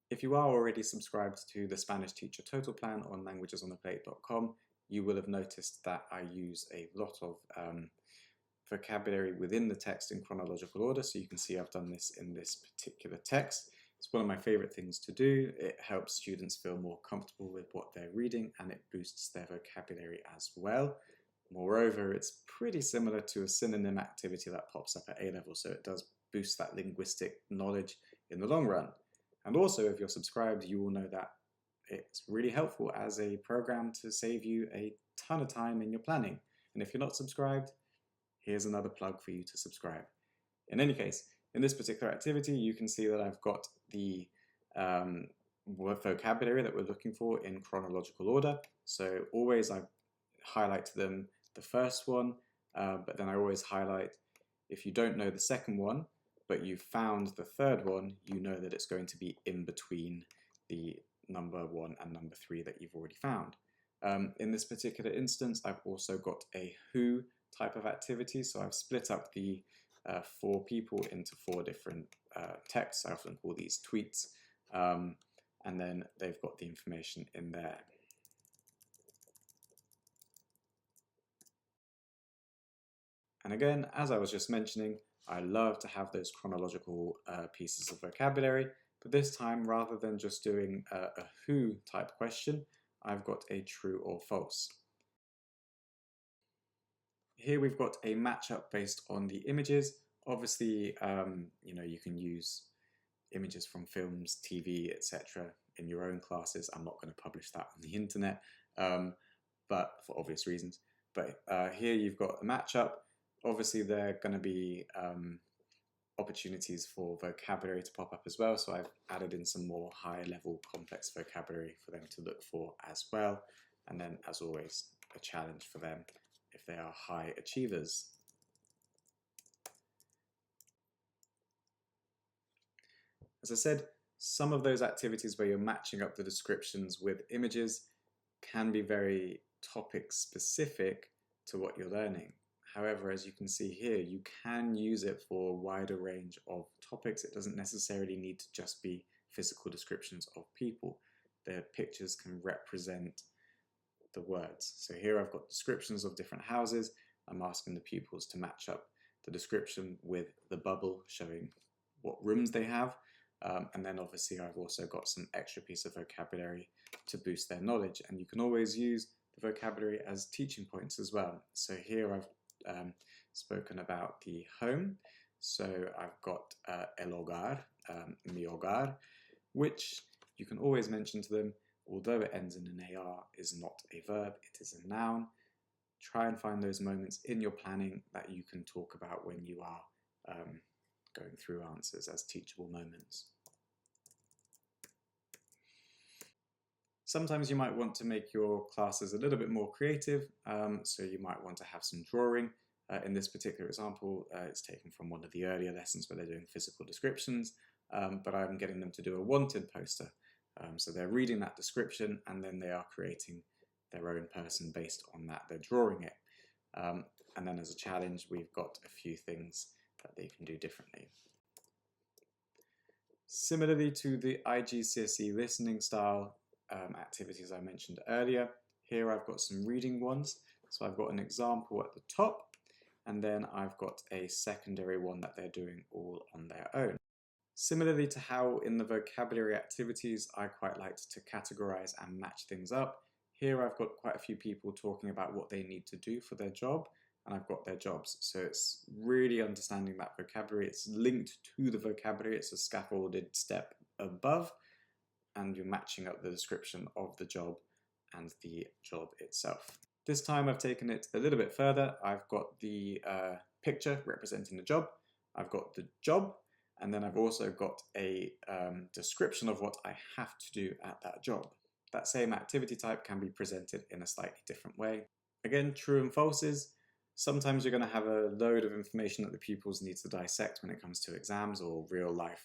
A: If you are already subscribed to the Spanish Teacher Total Plan on languagesontheplate.com, you will have noticed that I use a lot of vocabulary within the text in chronological order, so you can see I've done this in this particular text. It's one of my favorite things to do. It helps students feel more comfortable with what they're reading, and it boosts their vocabulary as well. Moreover, it's pretty similar to a synonym activity that pops up at A-level, so it does boost that linguistic knowledge in the long run. And also, if you're subscribed, you will know that it's really helpful as a program to save you a ton of time in your planning. And if you're not subscribed, here's another plug for you to subscribe. In any case, in this particular activity, you can see that I've got the vocabulary that we're looking for in chronological order. So always I highlight to them the first one, but then I always highlight, if you don't know the second one, but you found the third one, you know that it's going to be in between the number 1 and number 3 that you've already found. In this particular instance, I've also got a who type of activity, so I've split up the 4 people into 4 different texts. I often call these tweets, and then they've got the information in there. And again, as I was just mentioning, I love to have those chronological pieces of vocabulary, but this time, rather than just doing a who type question, I've got a true or false. Here we've got a matchup based on the images. Obviously, you can use images from films, TV, etc. in your own classes. I'm not going to publish that on the internet, but for obvious reasons. But here you've got a matchup. Obviously, there are going to be opportunities for vocabulary to pop up as well, so I've added in some more high-level complex vocabulary for them to look for as well. And then, as always, a challenge for them if they are high achievers. As I said, some of those activities where you're matching up the descriptions with images can be very topic specific to what you're learning. However, as you can see here, you can use it for a wider range of topics. It doesn't necessarily need to just be physical descriptions of people. The pictures can represent the words. So here I've got descriptions of different houses. I'm asking the pupils to match up the description with the bubble showing what rooms they have. And then obviously I've also got some extra piece of vocabulary to boost their knowledge. And you can always use the vocabulary as teaching points as well. So here I've spoken about the home. So I've got el hogar, mi hogar, which you can always mention to them, although it ends in an AR, is not a verb, it is a noun. Try and find those moments in your planning that you can talk about when you are going through answers as teachable moments. Sometimes you might want to make your classes a little bit more creative, so you might want to have some drawing. In this particular example, it's taken from one of the earlier lessons where they're doing physical descriptions, but I'm getting them to do a wanted poster. So they're reading that description and then they are creating their own person based on that. They're drawing it. And then as a challenge, we've got a few things that they can do differently. Similarly to the IGCSE listening style activities I mentioned earlier, here I've got some reading ones. So I've got an example at the top, and then I've got a secondary one that they're doing all on their own. Similarly to how in the vocabulary activities I quite liked to categorize and match things up, here I've got quite a few people talking about what they need to do for their job, and I've got their jobs. So it's really understanding that vocabulary. It's linked to the vocabulary. It's a scaffolded step above, and you're matching up the description of the job and the job itself. This time I've taken it a little bit further. I've got the picture representing the job. I've got the job, and then I've also got a description of what I have to do at that job. That same activity type can be presented in a slightly different way. Again, true and falses. Sometimes you're going to have a load of information that the pupils need to dissect when it comes to exams or real life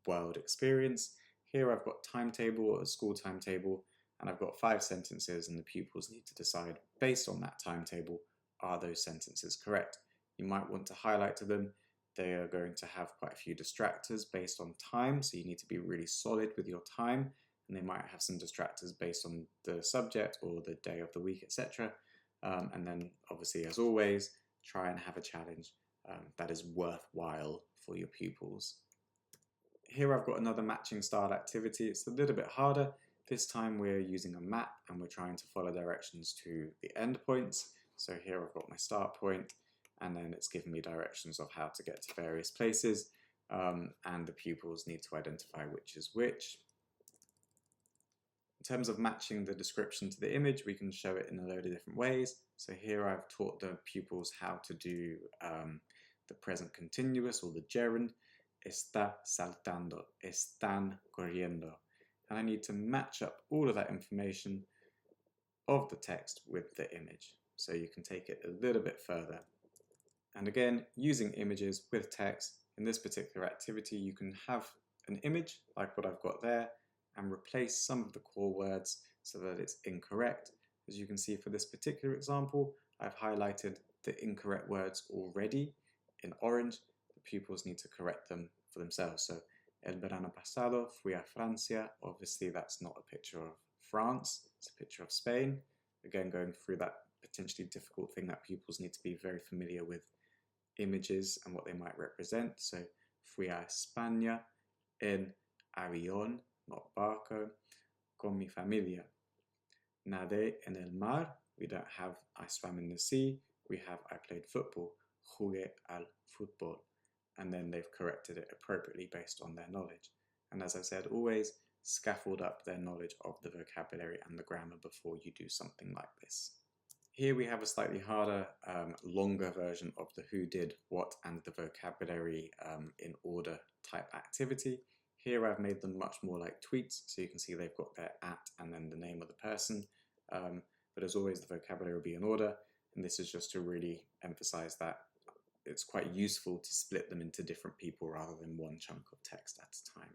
A: world experience. Here I've got timetable or a school timetable, and I've got 5 sentences, and the pupils need to decide based on that timetable, are those sentences correct? You might want to highlight to them they are going to have quite a few distractors based on time, so you need to be really solid with your time, and they might have some distractors based on the subject or the day of the week, etc. And then obviously, as always, try and have a challenge that is worthwhile for your pupils. Here I've got another matching style activity. It's a little bit harder. This time we're using a map and we're trying to follow directions to the endpoints. So here I've got my start point, and then it's giving me directions of how to get to various places, and the pupils need to identify which is which. In terms of matching the description to the image, we can show it in a load of different ways. So here I've taught the pupils how to do the present continuous or the gerund. Está saltando, están corriendo. And I need to match up all of that information of the text with the image. So you can take it a little bit further. And again, using images with text, in this particular activity, you can have an image like what I've got there and replace some of the core words so that it's incorrect. As you can see for this particular example, I've highlighted the incorrect words already in orange. The pupils need to correct them for themselves. So, el verano pasado fui a Francia. Obviously, that's not a picture of France, it's a picture of Spain. Again, going through that potentially difficult thing that pupils need to be very familiar with images and what they might represent. So, fui a España en avión, not barco, con mi familia. Nadé en el mar. We don't have I swam in the sea. We have I played football. Jugué al fútbol. And then they've corrected it appropriately based on their knowledge. And as I said, always scaffold up their knowledge of the vocabulary and the grammar before you do something like this. Here we have a slightly harder, longer version of the who did what and the vocabulary in order type activity. Here I've made them much more like tweets, so you can see they've got their at and then the name of the person. But as always, the vocabulary will be in order, and this is just to really emphasize that it's quite useful to split them into different people rather than one chunk of text at a time.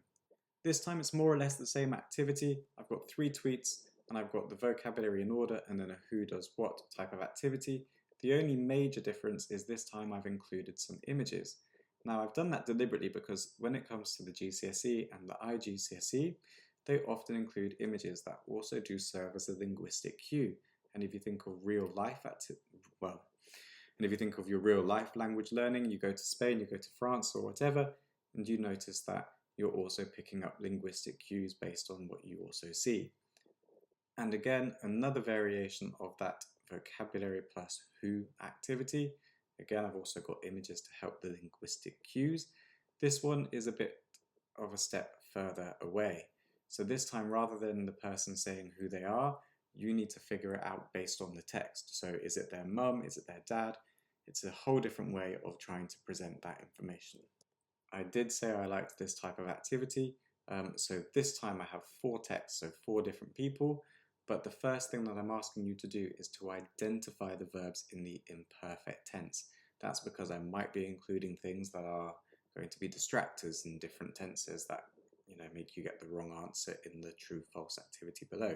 A: This time it's more or less the same activity. I've got 3 tweets, and I've got the vocabulary in order and then a who does what type of activity. The only major difference is this time I've included some images. Now I've done that deliberately because when it comes to the GCSE and the IGCSE, they often include images that also do serve as a linguistic cue. And if you think of real life if you think of your real life language learning, you go to Spain, you go to France or whatever, and you notice that you're also picking up linguistic cues based on what you also see. And again, another variation of that vocabulary plus who activity. Again, I've also got images to help the linguistic cues. This one is a bit of a step further away. So this time, rather than the person saying who they are, you need to figure it out based on the text. So is it their mum? Is it their dad? It's a whole different way of trying to present that information. I did say I liked this type of activity. So this time I have 4 texts, so 4 different people. But the first thing that I'm asking you to do is to identify the verbs in the imperfect tense. That's because I might be including things that are going to be distractors in different tenses that make you get the wrong answer in the true-false activity below.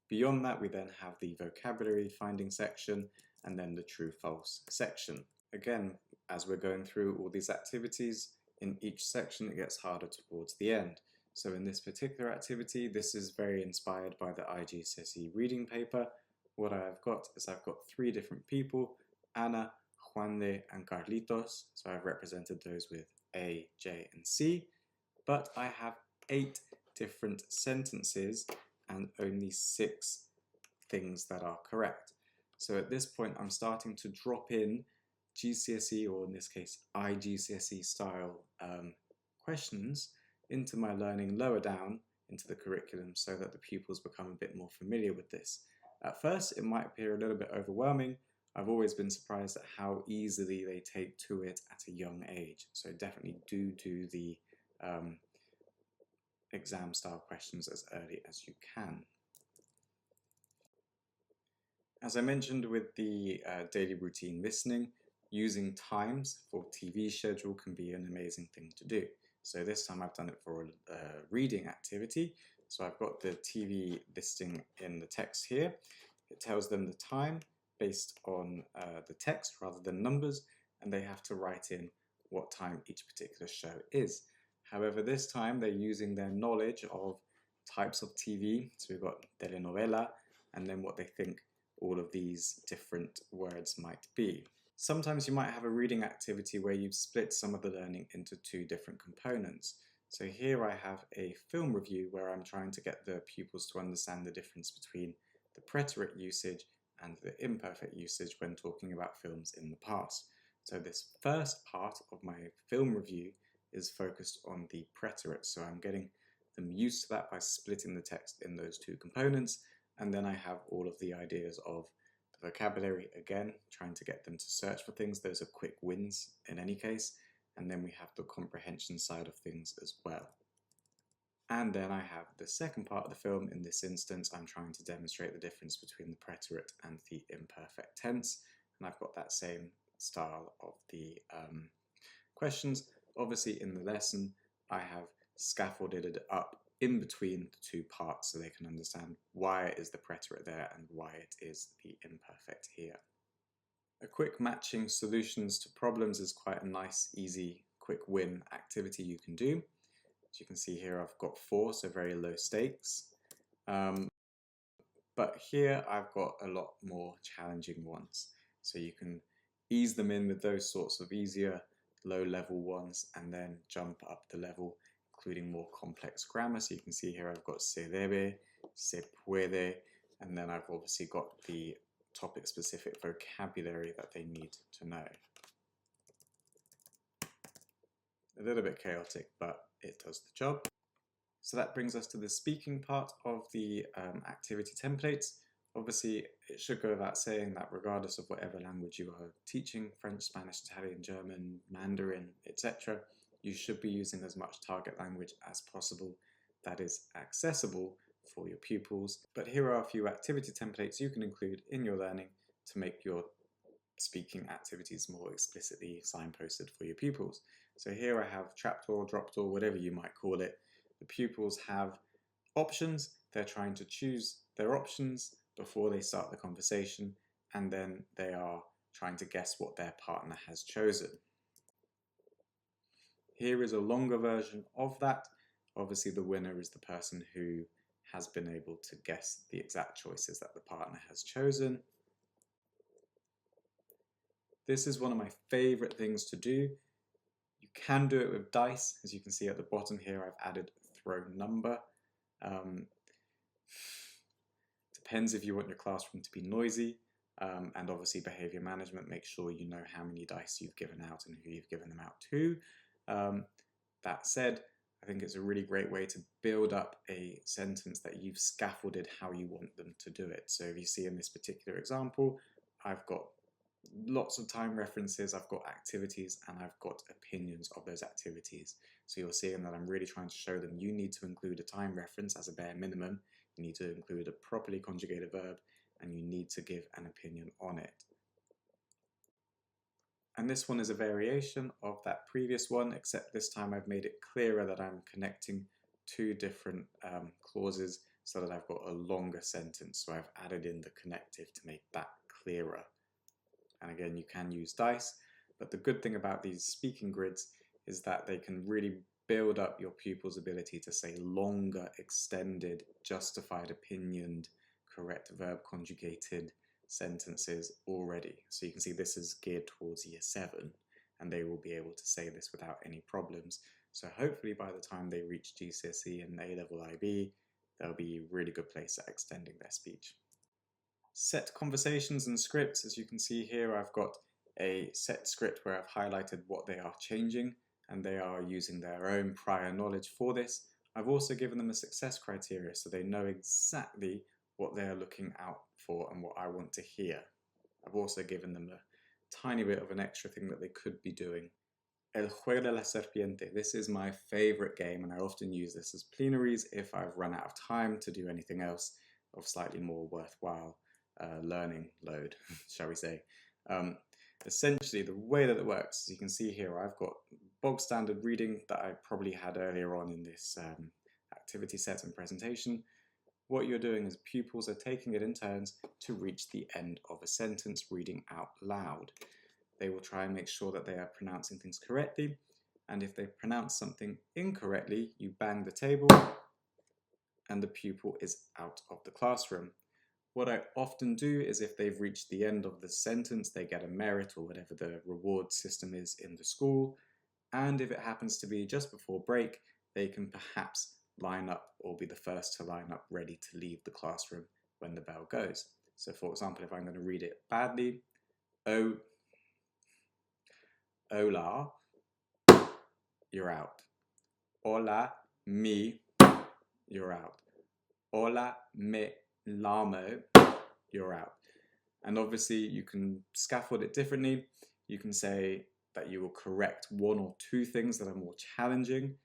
A: Beyond that, we then have the vocabulary finding section and then the true-false section. Again, as we're going through all these activities, in each section it gets harder towards the end. So in this particular activity, this is very inspired by the IGCSE reading paper. What I've got is I've got 3 different people, Ana, Juan de, and Carlitos. So I've represented those with A, J, and C. But I have 8 different sentences and only 6 things that are correct. So at this point, I'm starting to drop in GCSE, or in this case, IGCSE style questions into my learning lower down into the curriculum so that the pupils become a bit more familiar with this. At first, it might appear a little bit overwhelming. I've always been surprised at how easily they take to it at a young age. So definitely do the exam style questions as early as you can. As I mentioned with the daily routine listening, using times for TV schedule can be an amazing thing to do. So this time I've done it for a reading activity. So I've got the TV listing in the text here. It tells them the time based on the text rather than numbers, and they have to write in what time each particular show is. However, this time they're using their knowledge of types of TV. So we've got telenovela, and then what they think all of these different words might be. Sometimes you might have a reading activity where you've split some of the learning into 2 different components. So here I have a film review where I'm trying to get the pupils to understand the difference between the preterite usage and the imperfect usage when talking about films in the past. So this first part of my film review is focused on the preterite, so I'm getting them used to that by splitting the text in those 2 components. And then I have all of the ideas of the vocabulary, again, trying to get them to search for things. Those are quick wins in any case. And then we have the comprehension side of things as well. And then I have the second part of the film. In this instance, I'm trying to demonstrate the difference between the preterite and the imperfect tense. And I've got that same style of the questions. Obviously, in the lesson, I have scaffolded it up in between the 2 parts so they can understand why it is the preterite there and why it is the imperfect here. A quick matching solutions to problems is quite a nice, easy, quick win activity you can do. As you can see here, I've got 4, so very low stakes. But here I've got a lot more challenging ones. So you can ease them in with those sorts of easier low-level ones and then jump up the level, including more complex grammar. So you can see here I've got se debe, se puede, and then I've obviously got the topic-specific vocabulary that they need to know. A little bit chaotic, but it does the job. So that brings us to the speaking part of the activity templates. Obviously, it should go without saying that regardless of whatever language you are teaching, French, Spanish, Italian, German, Mandarin, etc., you should be using as much target language as possible that is accessible for your pupils. But here are a few activity templates you can include in your learning to make your speaking activities more explicitly signposted for your pupils. So here I have trapdoor, drop door, whatever you might call it. The pupils have options. They're trying to choose their options before they start the conversation, and then they are trying to guess what their partner has chosen. Here is a longer version of that. Obviously, the winner is the person who has been able to guess the exact choices that the partner has chosen. This is one of my favorite things to do. You can do it with dice. As you can see at the bottom here, I've added throw number. Depends if you want your classroom to be noisy, and obviously behavior management, make sure you know how many dice you've given out and who you've given them out to. That said, I think it's a really great way to build up a sentence that you've scaffolded how you want them to do it. So if you see in this particular example, I've got lots of time references, I've got activities, and I've got opinions of those activities. So you're seeing that I'm really trying to show them you need to include a time reference as a bare minimum, you need to include a properly conjugated verb, and you need to give an opinion on it. And this one is a variation of that previous one, except this time I've made it clearer that I'm connecting two different clauses so that I've got a longer sentence. So I've added in the connective to make that clearer. And again, you can use dice, but the good thing about these speaking grids is that they can really build up your pupil's ability to say longer, extended, justified, opinioned, correct verb conjugated sentences already. So you can see this is geared towards year 7 and they will be able to say this without any problems. So hopefully by the time they reach GCSE and A-level IB, they'll be a really good place at extending their speech. Set conversations and scripts. As you can see here, I've got a set script where I've highlighted what they are changing and they are using their own prior knowledge for this. I've also given them a success criteria so they know exactly what they're looking out for and what I want to hear. I've also given them a tiny bit of an extra thing that they could be doing. El juego de la serpiente. This is my favorite game and I often use this as plenaries if I've run out of time to do anything else of slightly more worthwhile learning load, shall we say. Essentially, the way that it works, as you can see here, I've got bog standard reading that I probably had earlier on in this activity set and presentation. What you're doing is pupils are taking it in turns to reach the end of a sentence reading out loud. They will try and make sure that they are pronouncing things correctly, and if they pronounce something incorrectly, you bang the table and the pupil is out of the classroom. What I often do is if they've reached the end of the sentence, they get a merit or whatever the reward system is in the school. And if it happens to be just before break, they can perhaps line up or be the first to line up ready to leave the classroom when the bell goes. So for example, if I'm going to read it badly, hola, you're out. Hola, mi, you're out. Hola, me llamo, you're out. And obviously you can scaffold it differently. You can say that you will correct one or two things that are more challenging.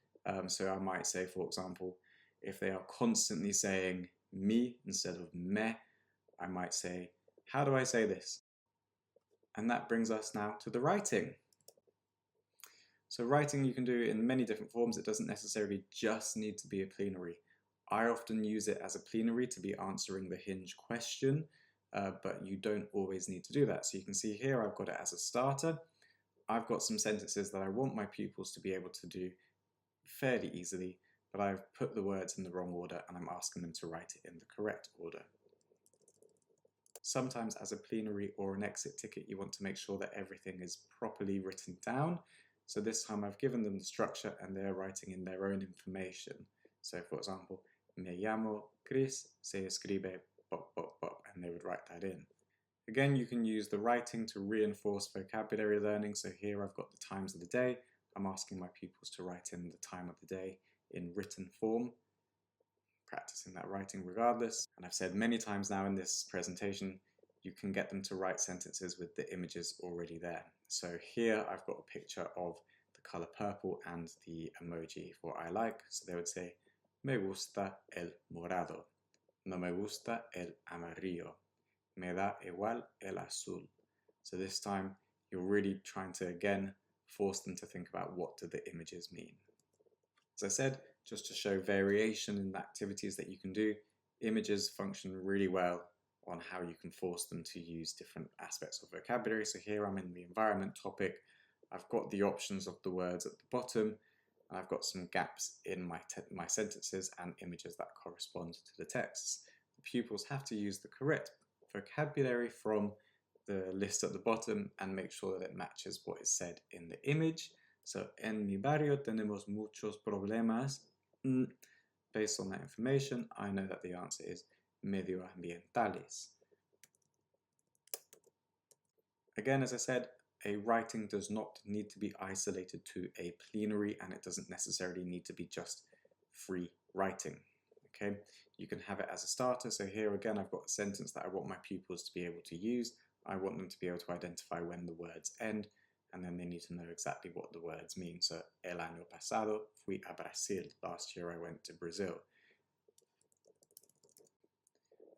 A: So I might say, for example, if they are constantly saying me instead of me, I might say, how do I say this? And that brings us now to the writing. So writing you can do in many different forms. It doesn't necessarily just need to be a plenary. I often use it as a plenary to be answering the hinge question, but you don't always need to do that. So you can see here I've got it as a starter. I've got some sentences that I want my pupils to be able to do fairly easily, but I've put the words in the wrong order and I'm asking them to write it in the correct order. Sometimes as a plenary or an exit ticket, you want to make sure that everything is properly written down. So this time I've given them the structure and they're writing in their own information. So for example, me llamo Chris, se escribe pop, pop, pop, and they would write that in. Again, you can use the writing to reinforce vocabulary learning. So here I've got the times of the day. I'm asking my pupils to write in the time of the day in written form, practicing that writing regardless. And I've said many times now in this presentation, you can get them to write sentences with the images already there. So here I've got a picture of the color purple and the emoji for I like. So they would say, me gusta el morado. No me gusta el amarillo. Me da igual el azul. So this time you're really trying to, again, force them to think about what do the images mean. As I said, just to show variation in the activities that you can do, images function really well on how you can force them to use different aspects of vocabulary. So here I'm in the environment topic. I've got the options of the words at the bottom, and I've got some gaps in my sentences and images that correspond to the texts. The pupils have to use the correct vocabulary from the list at the bottom and make sure that it matches what is said in the image. So, en mi barrio tenemos muchos problemas. Based on that information, I know that the answer is medioambientales. Again, as I said, a writing does not need to be isolated to a plenary, and it doesn't necessarily need to be just free writing. Okay, you can have it as a starter. So here again, I've got a sentence that I want my pupils to be able to use. I want them to be able to identify when the words end, and then they need to know exactly what the words mean. So, el año pasado fui a Brasil. Last year I went to Brazil.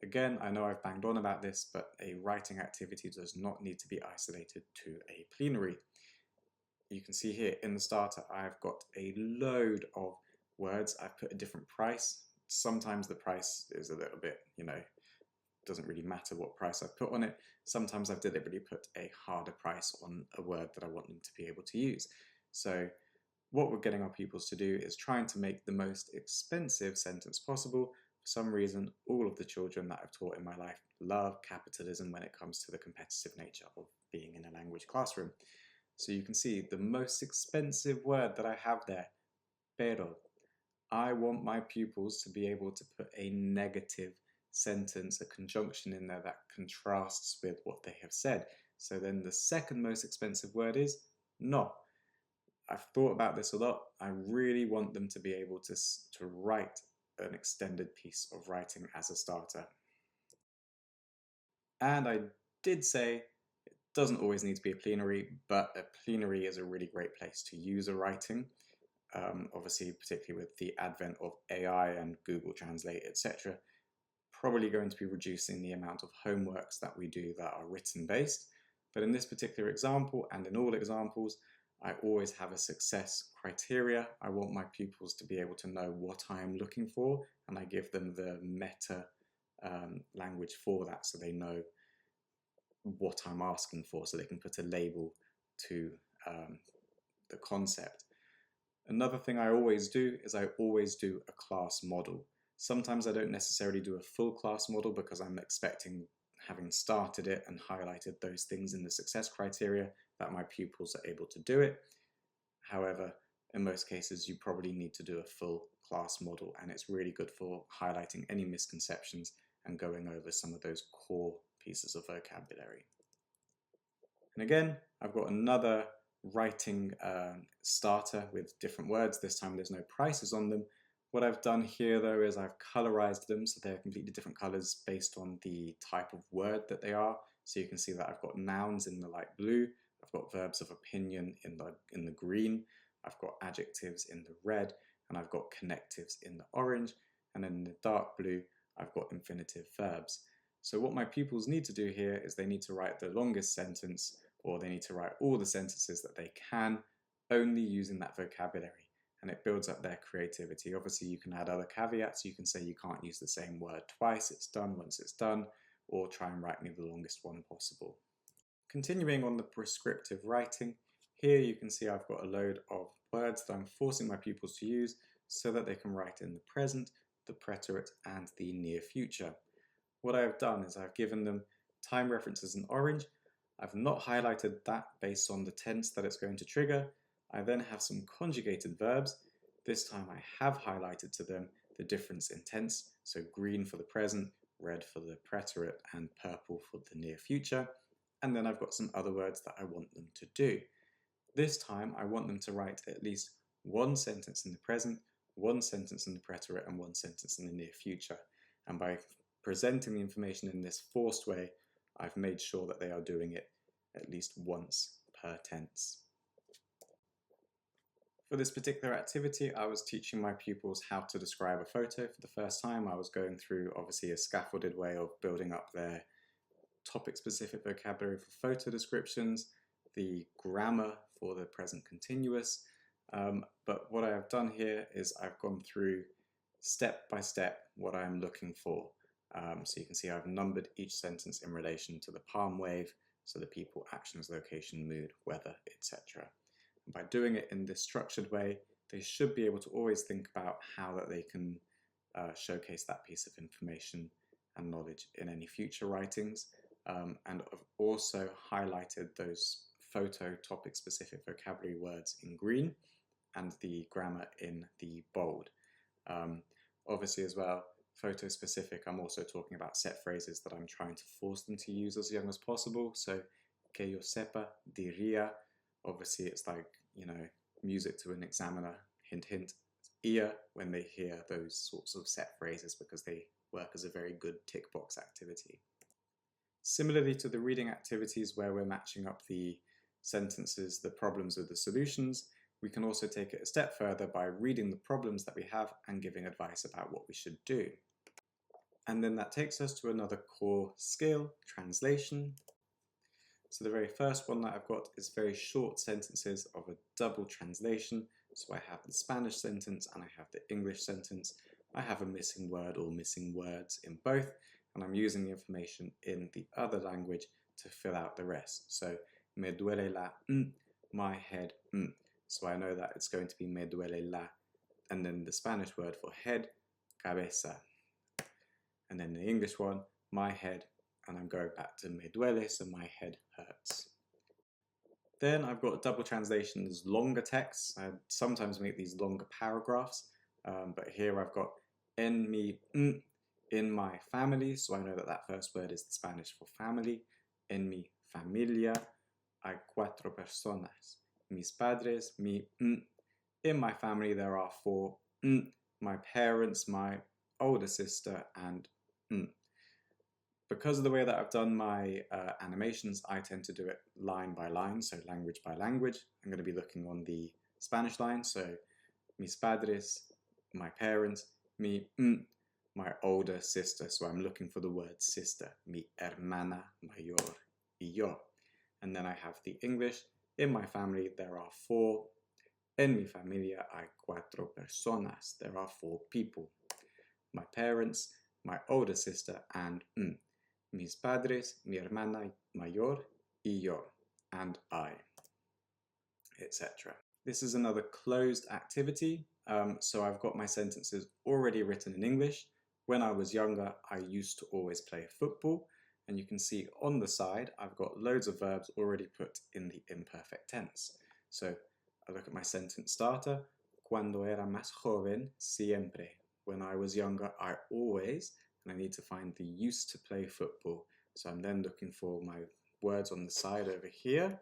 A: Again, I know I've banged on about this, but a writing activity does not need to be isolated to a plenary. You can see here in the starter, I've got a load of words. I've put a different price. Sometimes the price is a little bit, doesn't really matter what price I've put on it. Sometimes I've deliberately put a harder price on a word that I want them to be able to use. So what we're getting our pupils to do is trying to make the most expensive sentence possible. For some reason, all of the children that I've taught in my life love capitalism when it comes to the competitive nature of being in a language classroom. So you can see the most expensive word that I have there, pero. I want my pupils to be able to put a negative sentence, a conjunction in there that contrasts with what they have said. So then the second most expensive word is no. I've thought about this a lot. I really want them to be able to write an extended piece of writing as a starter. And I did say it doesn't always need to be a plenary, but a plenary is a really great place to use a writing. Obviously, particularly with the advent of AI and Google Translate, etc., probably going to be reducing the amount of homeworks that we do that are written based. But in this particular example, and in all examples, I always have a success criteria. I want my pupils to be able to know what I am looking for, and I give them the meta language for that, so they know what I'm asking for, so they can put a label to the concept. Another thing I always do is I always do a class model. Sometimes I don't necessarily do a full class model because I'm expecting, having started it and highlighted those things in the success criteria, that my pupils are able to do it. However, in most cases, you probably need to do a full class model, and it's really good for highlighting any misconceptions and going over some of those core pieces of vocabulary. And again, I've got another writing starter with different words. This time there's no prices on them. What I've done here though is I've colorized them so they're completely different colors based on the type of word that they are. So you can see that I've got nouns in the light blue, I've got verbs of opinion in the green, I've got adjectives in the red, and I've got connectives in the orange, and then in the dark blue I've got infinitive verbs. So what my pupils need to do here is they need to write the longest sentence, or they need to write all the sentences that they can, only using that vocabulary, and it builds up their creativity. Obviously you can add other caveats. You can say you can't use the same word twice, it's done once it's done, or try and write me the longest one possible. Continuing on the prescriptive writing, here you can see I've got a load of words that I'm forcing my pupils to use so that they can write in the present, the preterite, and the near future. What I've done is I've given them time references in orange. I've not highlighted that based on the tense that it's going to trigger. I then have some conjugated verbs. This time I have highlighted to them the difference in tense, so green for the present, red for the preterite, and purple for the near future. And then I've got some other words that I want them to do. This time I want them to write at least one sentence in the present, one sentence in the preterite, and one sentence in the near future. And by presenting the information in this forced way, I've made sure that they are doing it at least once per tense. For this particular activity, I was teaching my pupils how to describe a photo for the first time. I was going through obviously a scaffolded way of building up their topic-specific vocabulary for photo descriptions, the grammar for the present continuous. But what I have done here is I've gone through step by step what I'm looking for. So you can see I've numbered each sentence in relation to the palm wave, so the people, actions, location, mood, weather, etc. By doing it in this structured way, they should be able to always think about how that they can showcase that piece of information and knowledge in any future writings. And I've also highlighted those photo topic specific vocabulary words in green and the grammar in the bold. Obviously as well, photo specific, I'm also talking about set phrases that I'm trying to force them to use as young as possible. So que yo sepa, diría. Obviously, it's like, music to an examiner, hint, hint. Ear when they hear those sorts of set phrases because they work as a very good tick box activity. Similarly to the reading activities where we're matching up the sentences, the problems with the solutions, we can also take it a step further by reading the problems that we have and giving advice about what we should do. And then that takes us to another core skill, translation. So the very first one that I've got is very short sentences of a double translation. So I have the Spanish sentence and I have the English sentence. I have a missing word or missing words in both, and I'm using the information in the other language to fill out the rest. So me duele la, my head, So I know that it's going to be me duele la, and then the Spanish word for head, cabeza. And then the English one, my head, and I'm going back to me duele, so my head hurts. Then I've got double translations, longer texts. I sometimes make these longer paragraphs, but here I've got en mi, in my family, so I know that that first word is the Spanish for family. En mi familia hay 4 personas. Mis padres, mi, in my family there are 4. My parents, my older sister, and Because of the way that I've done my animations, I tend to do it line by line, so language by language. I'm going to be looking on the Spanish line, so mis padres, my parents, mi, my older sister, so I'm looking for the word sister, mi hermana mayor y yo. And then I have the English. In my family, there are 4. En mi familia hay 4 personas. There are 4 people. My parents, my older sister, and mis padres, mi hermana mayor y yo, and I, etc. This is another closed activity, so I've got my sentences already written in English. When I was younger, I used to always play football, and you can see on the side, I've got loads of verbs already put in the imperfect tense. So I look at my sentence starter, cuando era más joven, siempre. When I was younger, I always, and I need to find the used to play football. So I'm then looking for my words on the side over here,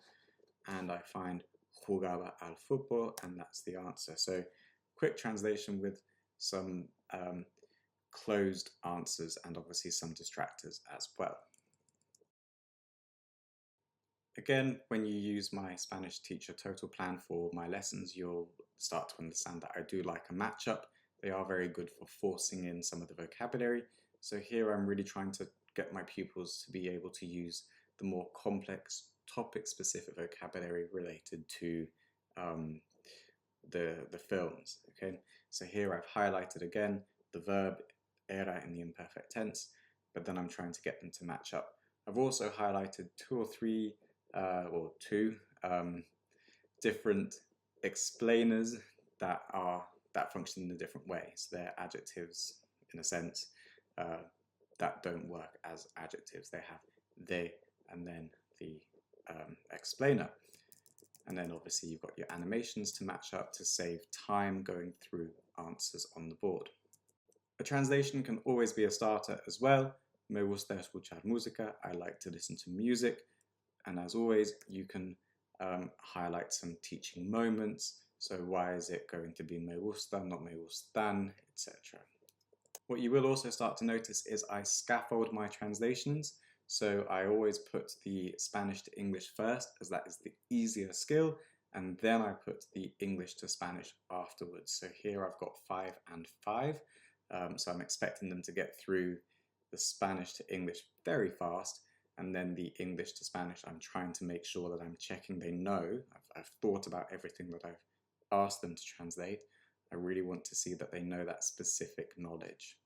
A: and I find jugaba al fútbol, and that's the answer. So quick translation with some closed answers and obviously some distractors as well. Again, when you use my Spanish teacher total plan for my lessons, you'll start to understand that I do like a matchup. They are very good for forcing in some of the vocabulary. So here I'm really trying to get my pupils to be able to use the more complex topic-specific vocabulary related to the films. Okay, so here I've highlighted again the verb era in the imperfect tense, but then I'm trying to get them to match up. I've also highlighted 2 or 3 or 2 different explainers that function in a different way. So they're adjectives in a sense that don't work as adjectives. They have they and then the explainer. And then obviously you've got your animations to match up to save time going through answers on the board. A translation can always be a starter as well. Me gusta escuchar música. I like to listen to music. And as always, you can highlight some teaching moments. So why is it going to be me gusta, not me gustan, etc. What you will also start to notice is I scaffold my translations. So I always put the Spanish to English first, as that is the easier skill, and then I put the English to Spanish afterwards. So here I've got 5 and 5. So I'm expecting them to get through the Spanish to English very fast, and then the English to Spanish, I'm trying to make sure that I'm checking they know. I've thought about everything that I've asked them to translate. I really want to see that they know that specific knowledge.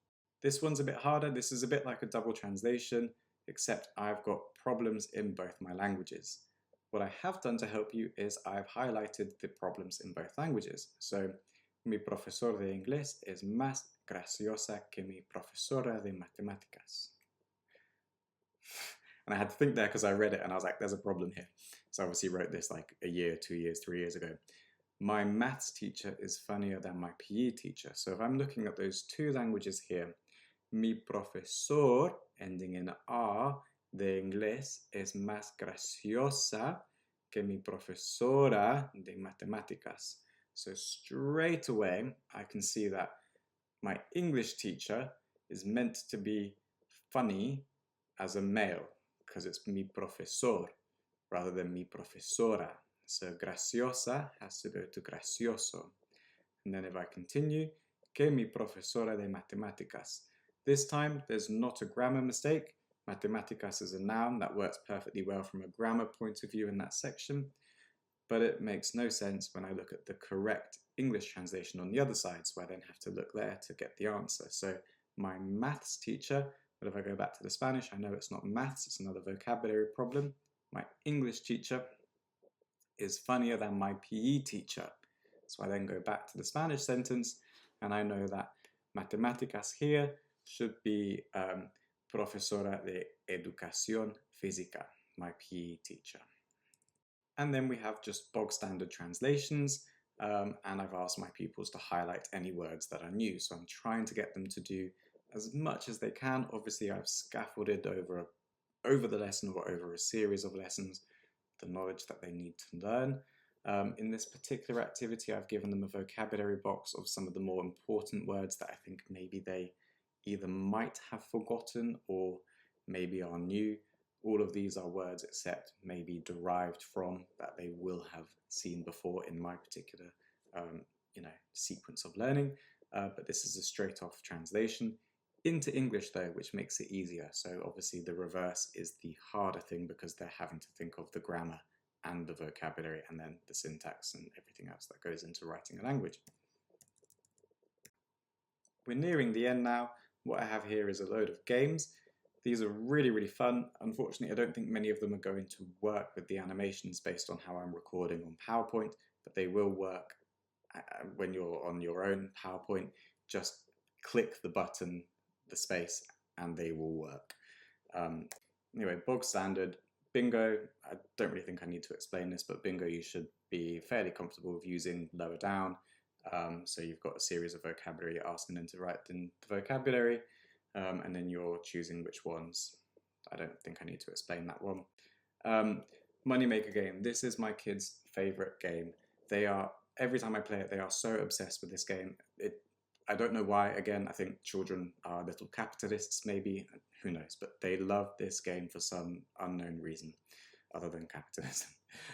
A: This one's a bit harder. This is a bit like a double translation, except I've got problems in both my languages. What I have done to help you is I've highlighted the problems in both languages. So, mi profesor de inglés es más graciosa que mi profesora de matemáticas. And I had to think there because I read it and I was like, there's a problem here. So I obviously wrote this like a year, 2 years, 3 years ago. My maths teacher is funnier than my PE teacher. So if I'm looking at those 2 languages here, mi profesor, ending in R, de inglés es más graciosa que mi profesora de matemáticas. So straight away, I can see that my English teacher is meant to be funny as a male because it's mi profesor rather than mi profesora. So graciosa has to go to gracioso. And then if I continue, que mi profesora de matemáticas. This time, there's not a grammar mistake. Matemáticas is a noun that works perfectly well from a grammar point of view in that section, but it makes no sense when I look at the correct English translation on the other side, so I then have to look there to get the answer. So my maths teacher, but if I go back to the Spanish, I know it's not maths, it's another vocabulary problem. My English teacher is funnier than my PE teacher. So I then go back to the Spanish sentence, and I know that matemáticas here should be profesora de educación física, my PE teacher. And then we have just bog standard translations, and I've asked my pupils to highlight any words that are new. So I'm trying to get them to do as much as they can. Obviously, I've scaffolded over the lesson or over a series of lessons the knowledge that they need to learn. In this particular activity, I've given them a vocabulary box of some of the more important words that I think maybe they either might have forgotten or maybe are new. All of these are words except maybe derived from that they will have seen before in my particular sequence of learning. But this is a straight off translation into English though, which makes it easier. So obviously the reverse is the harder thing because they're having to think of the grammar and the vocabulary and then the syntax and everything else that goes into writing a language. We're nearing the end now. What I have here is a load of games. These are really, really fun. Unfortunately, I don't think many of them are going to work with the animations based on how I'm recording on PowerPoint, but they will work when you're on your own PowerPoint. Just click the button, the space, and they will work. Anyway, bog standard, bingo. I don't really think I need to explain this, but bingo you should be fairly comfortable with using lower down. So you've got a series of vocabulary, asking them to write in the vocabulary, and then you're choosing which ones. I don't think I need to explain that one. Moneymaker game. This is my kids' favorite game. Every time I play it, they are so obsessed with this game. I don't know why. Again, I think children are little capitalists, maybe. Who knows? But they love this game for some unknown reason other than capitalism.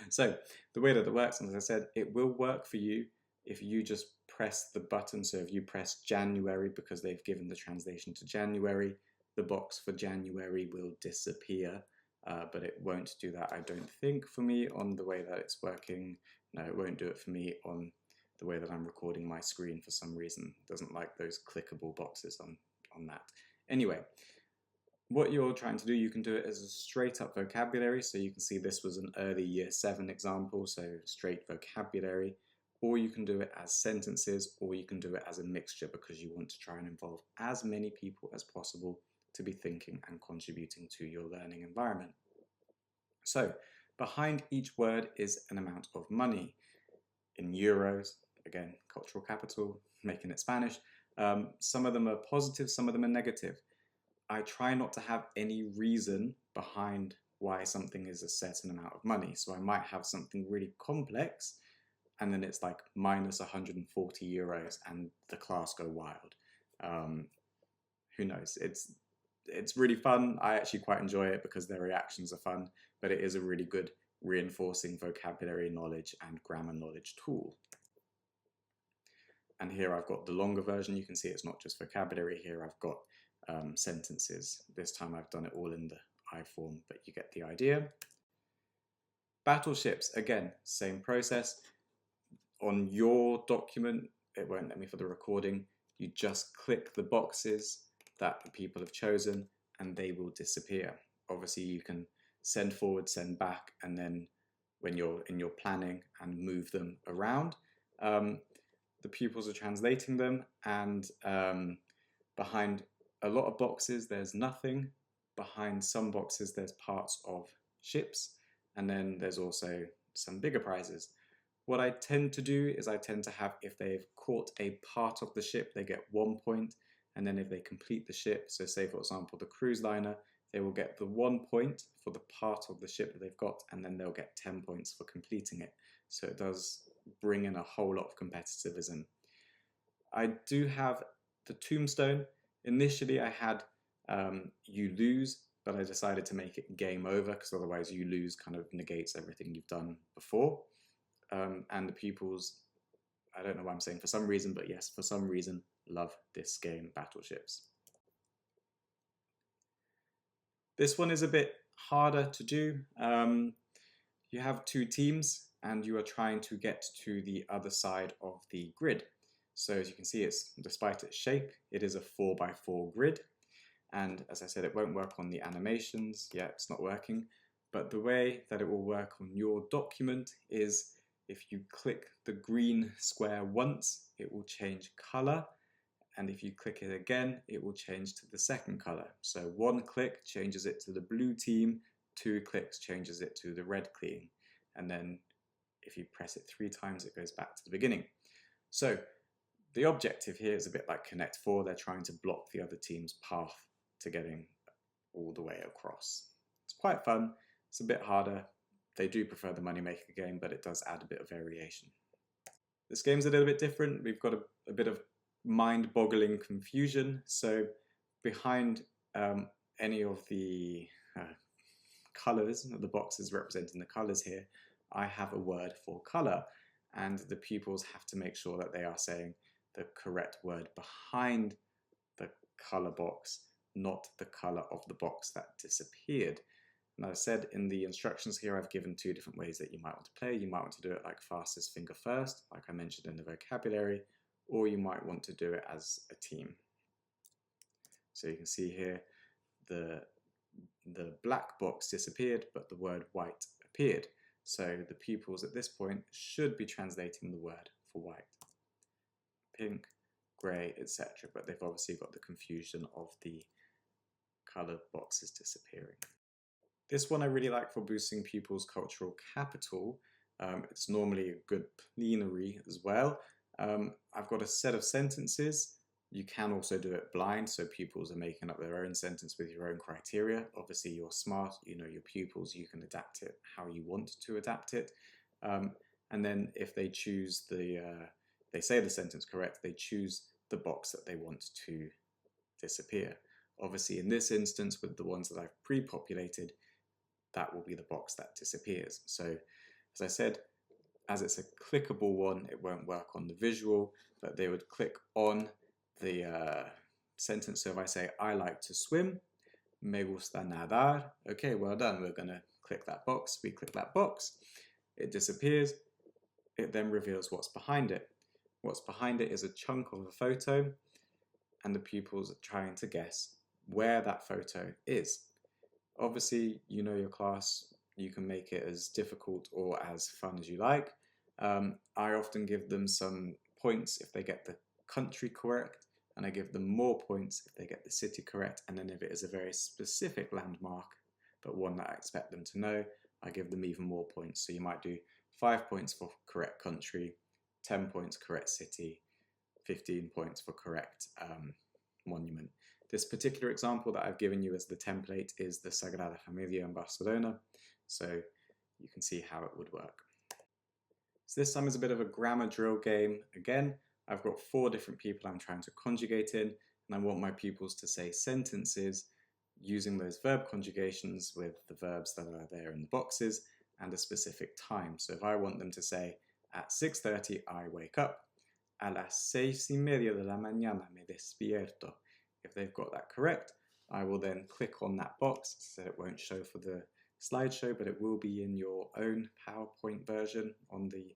A: So the way that it works, and as I said, it will work for you if you just press the button. So if you press January, because they've given the translation to January, the box for January will disappear. But it won't do that, I don't think, for me on the way that it's working. No, it won't do it for me on the way that I'm recording my screen for some reason. It doesn't like those clickable boxes on that. Anyway, what you're trying to do, you can do it as a straight up vocabulary. So you can see this was an early year 7 example, so straight vocabulary. Or you can do it as sentences, or you can do it as a mixture because you want to try and involve as many people as possible to be thinking and contributing to your learning environment. So behind each word is an amount of money in euros. Again, cultural capital, making it Spanish. Some of them are positive, some of them are negative. I try not to have any reason behind why something is a certain amount of money. So I might have something really complex and then it's like minus 140 euros and the class go wild. Who knows? It's really fun. I actually quite enjoy it because their reactions are fun, but it is a really good reinforcing vocabulary knowledge and grammar knowledge tool. And here I've got the longer version. You can see it's not just vocabulary. Here I've got sentences. This time I've done it all in the I form, but you get the idea. Battleships, again, same process. On your document, it won't let me for the recording. You just click the boxes that the people have chosen and they will disappear. Obviously you can send forward, send back, and then when you're in your planning and move them around. The pupils are translating them, and behind a lot of boxes there's nothing. Behind some boxes there's parts of ships, and then there's also some bigger prizes. What I tend to do is I tend to have, if they've caught a part of the ship, they get 1 point, and then if they complete the ship, so say for example the cruise liner, they will get the 1 point for the part of the ship that they've got, and then they'll get 10 points for completing it. So it does bring in a whole lot of competitivism. I do have the tombstone. Initially, I had you lose, but I decided to make it game over because otherwise you lose kind of negates everything you've done before. And the pupils, I don't know why I'm saying for some reason, but yes, for some reason, love this game, Battleships. This one is a bit harder to do. You have two teams and you are trying to get to the other side of the grid. So as you can see, despite its shape, it is a 4x4 grid. And as I said, it won't work on the animations. Yeah, it's not working. But the way that it will work on your document is if you click the green square once, it will change color. And if you click it again, it will change to the second color. So one click changes it to the blue team, 2 clicks changes it to the red team. And then if you press it 3 times, it goes back to the beginning. So the objective here is a bit like Connect 4. They're trying to block the other team's path to getting all the way across. It's quite fun. It's a bit harder. They do prefer the Moneymaker game, but it does add a bit of variation. This game's a little bit different. We've got a bit of mind-boggling confusion. So behind any of the colors, the boxes representing the colors here, I have a word for color, and the pupils have to make sure that they are saying the correct word behind the color box, not the color of the box that disappeared. And as I said in the instructions here, I've given 2 different ways that you might want to play. You might want to do it like fastest finger first, like I mentioned in the vocabulary, or you might want to do it as a team. So you can see here the black box disappeared, but the word white appeared. So the pupils at this point should be translating the word for white. Pink, grey, etc. But they've obviously got the confusion of the coloured boxes disappearing. This one I really like for boosting pupils' cultural capital. It's normally a good plenary as well. I've got a set of sentences. You can also do it blind, so pupils are making up their own sentence with your own criteria. Obviously, you're smart, you know your pupils, you can adapt it how you want to adapt it. And then if they choose they say the sentence correct, they choose the box that they want to disappear. Obviously, in this instance, with the ones that I've pre-populated, that will be the box that disappears. So, as I said, as it's a clickable one, it won't work on the visual, but they would click on the sentence. So if I say, I like to swim, me gusta nadar, okay, well done, we're gonna click that box, we click that box, it disappears, it then reveals what's behind it. What's behind it is a chunk of a photo, and the pupils are trying to guess where that photo is. Obviously, you know your class, you can make it as difficult or as fun as you like. I often give them some points if they get the country correct, and I give them more points if they get the city correct, and then if it is a very specific landmark, but one that I expect them to know, I give them even more points. So you might do 5 points for correct country, 10 points correct city, 15 points for correct monument. This particular example that I've given you as the template is the Sagrada Familia in Barcelona, so you can see how it would work. So this time is a bit of a grammar drill game. Again, I've got 4 different people I'm trying to conjugate in, and I want my pupils to say sentences using those verb conjugations with the verbs that are there in the boxes and a specific time. So if I want them to say, at 6:30 I wake up, a las 6:30 de la mañana me despierto. If they've got that correct, I will then click on that box, so it won't show for the slideshow, but it will be in your own PowerPoint version on the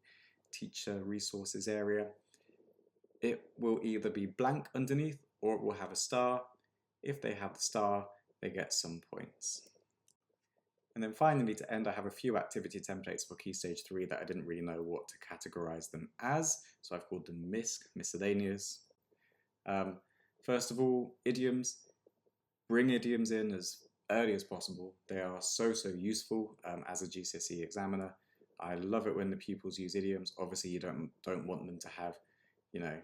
A: teacher resources area. It will either be blank underneath or it will have a star. If they have the star, they get some points. And then finally, to end, I have a few activity templates for Key Stage 3 that I didn't really know what to categorize them as, so I've called them miscellaneous. First of all, idioms. Bring idioms in as early as possible. They are so useful as a GCSE examiner. I love it when the pupils use idioms. Obviously, you don't want them to have, you know,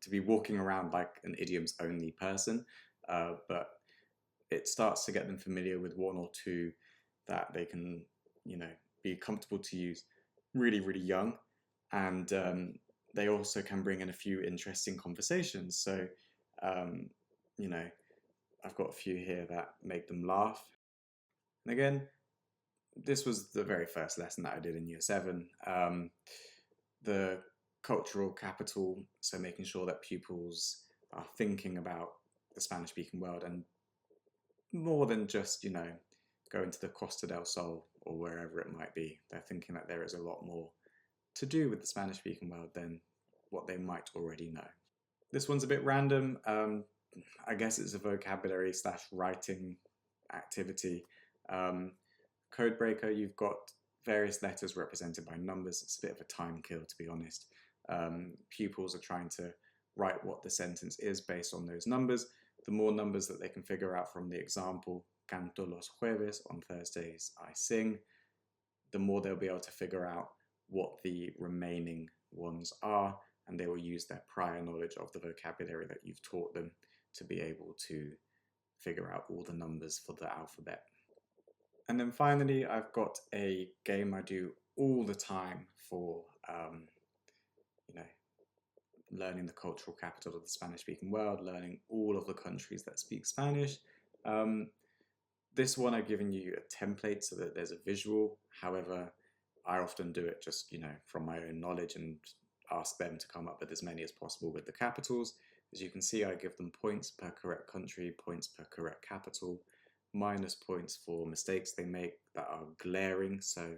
A: to be walking around like an idioms only person, but it starts to get them familiar with one or two that they can, be comfortable to use really, really young. And they also can bring in a few interesting conversations. So, um, you know, I've got a few here that make them laugh. And again, this was the very first lesson that I did in year 7. The cultural capital, so making sure that pupils are thinking about the Spanish speaking world and more than just, going to the Costa del Sol or wherever it might be. They're thinking that there is a lot more to do with the Spanish speaking world than what they might already know. This one's a bit random. I guess it's a vocabulary / writing activity. Codebreaker, you've got various letters represented by numbers. It's a bit of a time kill, to be honest. Pupils are trying to write what the sentence is based on those numbers. The more numbers that they can figure out from the example, canto los jueves, on Thursdays I sing, the more they'll be able to figure out what the remaining ones are, and they will use their prior knowledge of the vocabulary that you've taught them to be able to figure out all the numbers for the alphabet. And then finally, I've got a game I do all the time for, learning the cultural capital of the Spanish-speaking world, learning all of the countries that speak Spanish. This one I've given you a template so that there's a visual. However, I often do it just, from my own knowledge and ask them to come up with as many as possible with the capitals. As you can see, I give them points per correct country, points per correct capital, minus points for mistakes they make that are glaring. So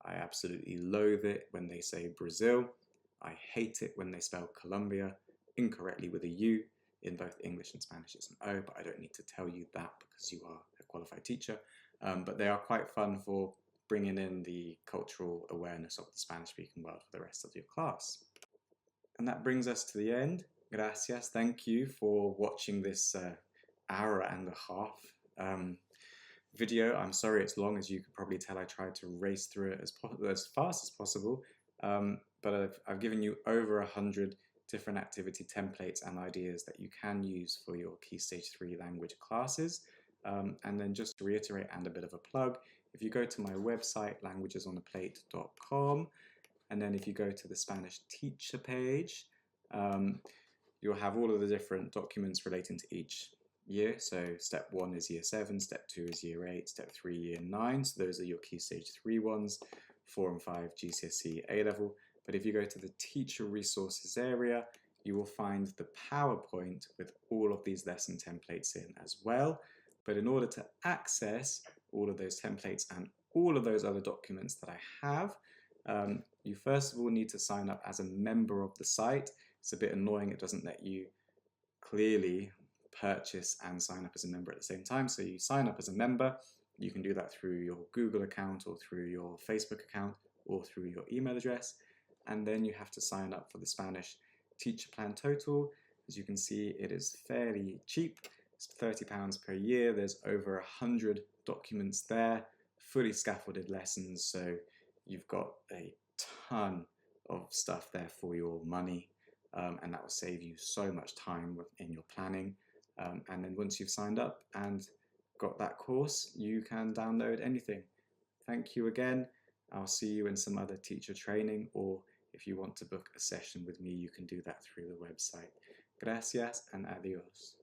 A: I absolutely loathe it when they say Brazil. I hate it when they spell Colombia incorrectly with a U. In both English and Spanish it's an O, but I don't need to tell you that because you are a qualified teacher. But they are quite fun for bringing in the cultural awareness of the Spanish-speaking world for the rest of your class. And that brings us to the end. Gracias, thank you for watching this hour and a half video. I'm sorry it's long. As you could probably tell, I tried to race through it as fast as possible. But I've given you over 100 different activity templates and ideas that you can use for your Key Stage 3 language classes. And then just to reiterate and a bit of a plug, if you go to my website, languagesonaplate.com, and then if you go to the Spanish teacher page, you'll have all of the different documents relating to each year. So step 1 is year 7, step 2 is year 8, step 3 year 9. So those are your Key Stage 3 ones, 4 and 5 GCSE A-level. But if you go to the teacher resources area, you will find the PowerPoint with all of these lesson templates in as well. But in order to access all of those templates and all of those other documents that I have, you first of all need to sign up as a member of the site. It's a bit annoying, it doesn't let you clearly purchase and sign up as a member at the same time. So you sign up as a member. You can do that through your Google account or through your Facebook account or through your email address. And then you have to sign up for the Spanish teacher plan total. As you can see, it is fairly cheap. It's £30 per year. There's over 100 documents there, fully scaffolded lessons. So you've got a ton of stuff there for your money. And that will save you so much time in your planning. And then once you've signed up and got that course, you can download anything. Thank you again. I'll see you in some other teacher training, or if you want to book a session with me, you can do that through the website. Gracias and adios.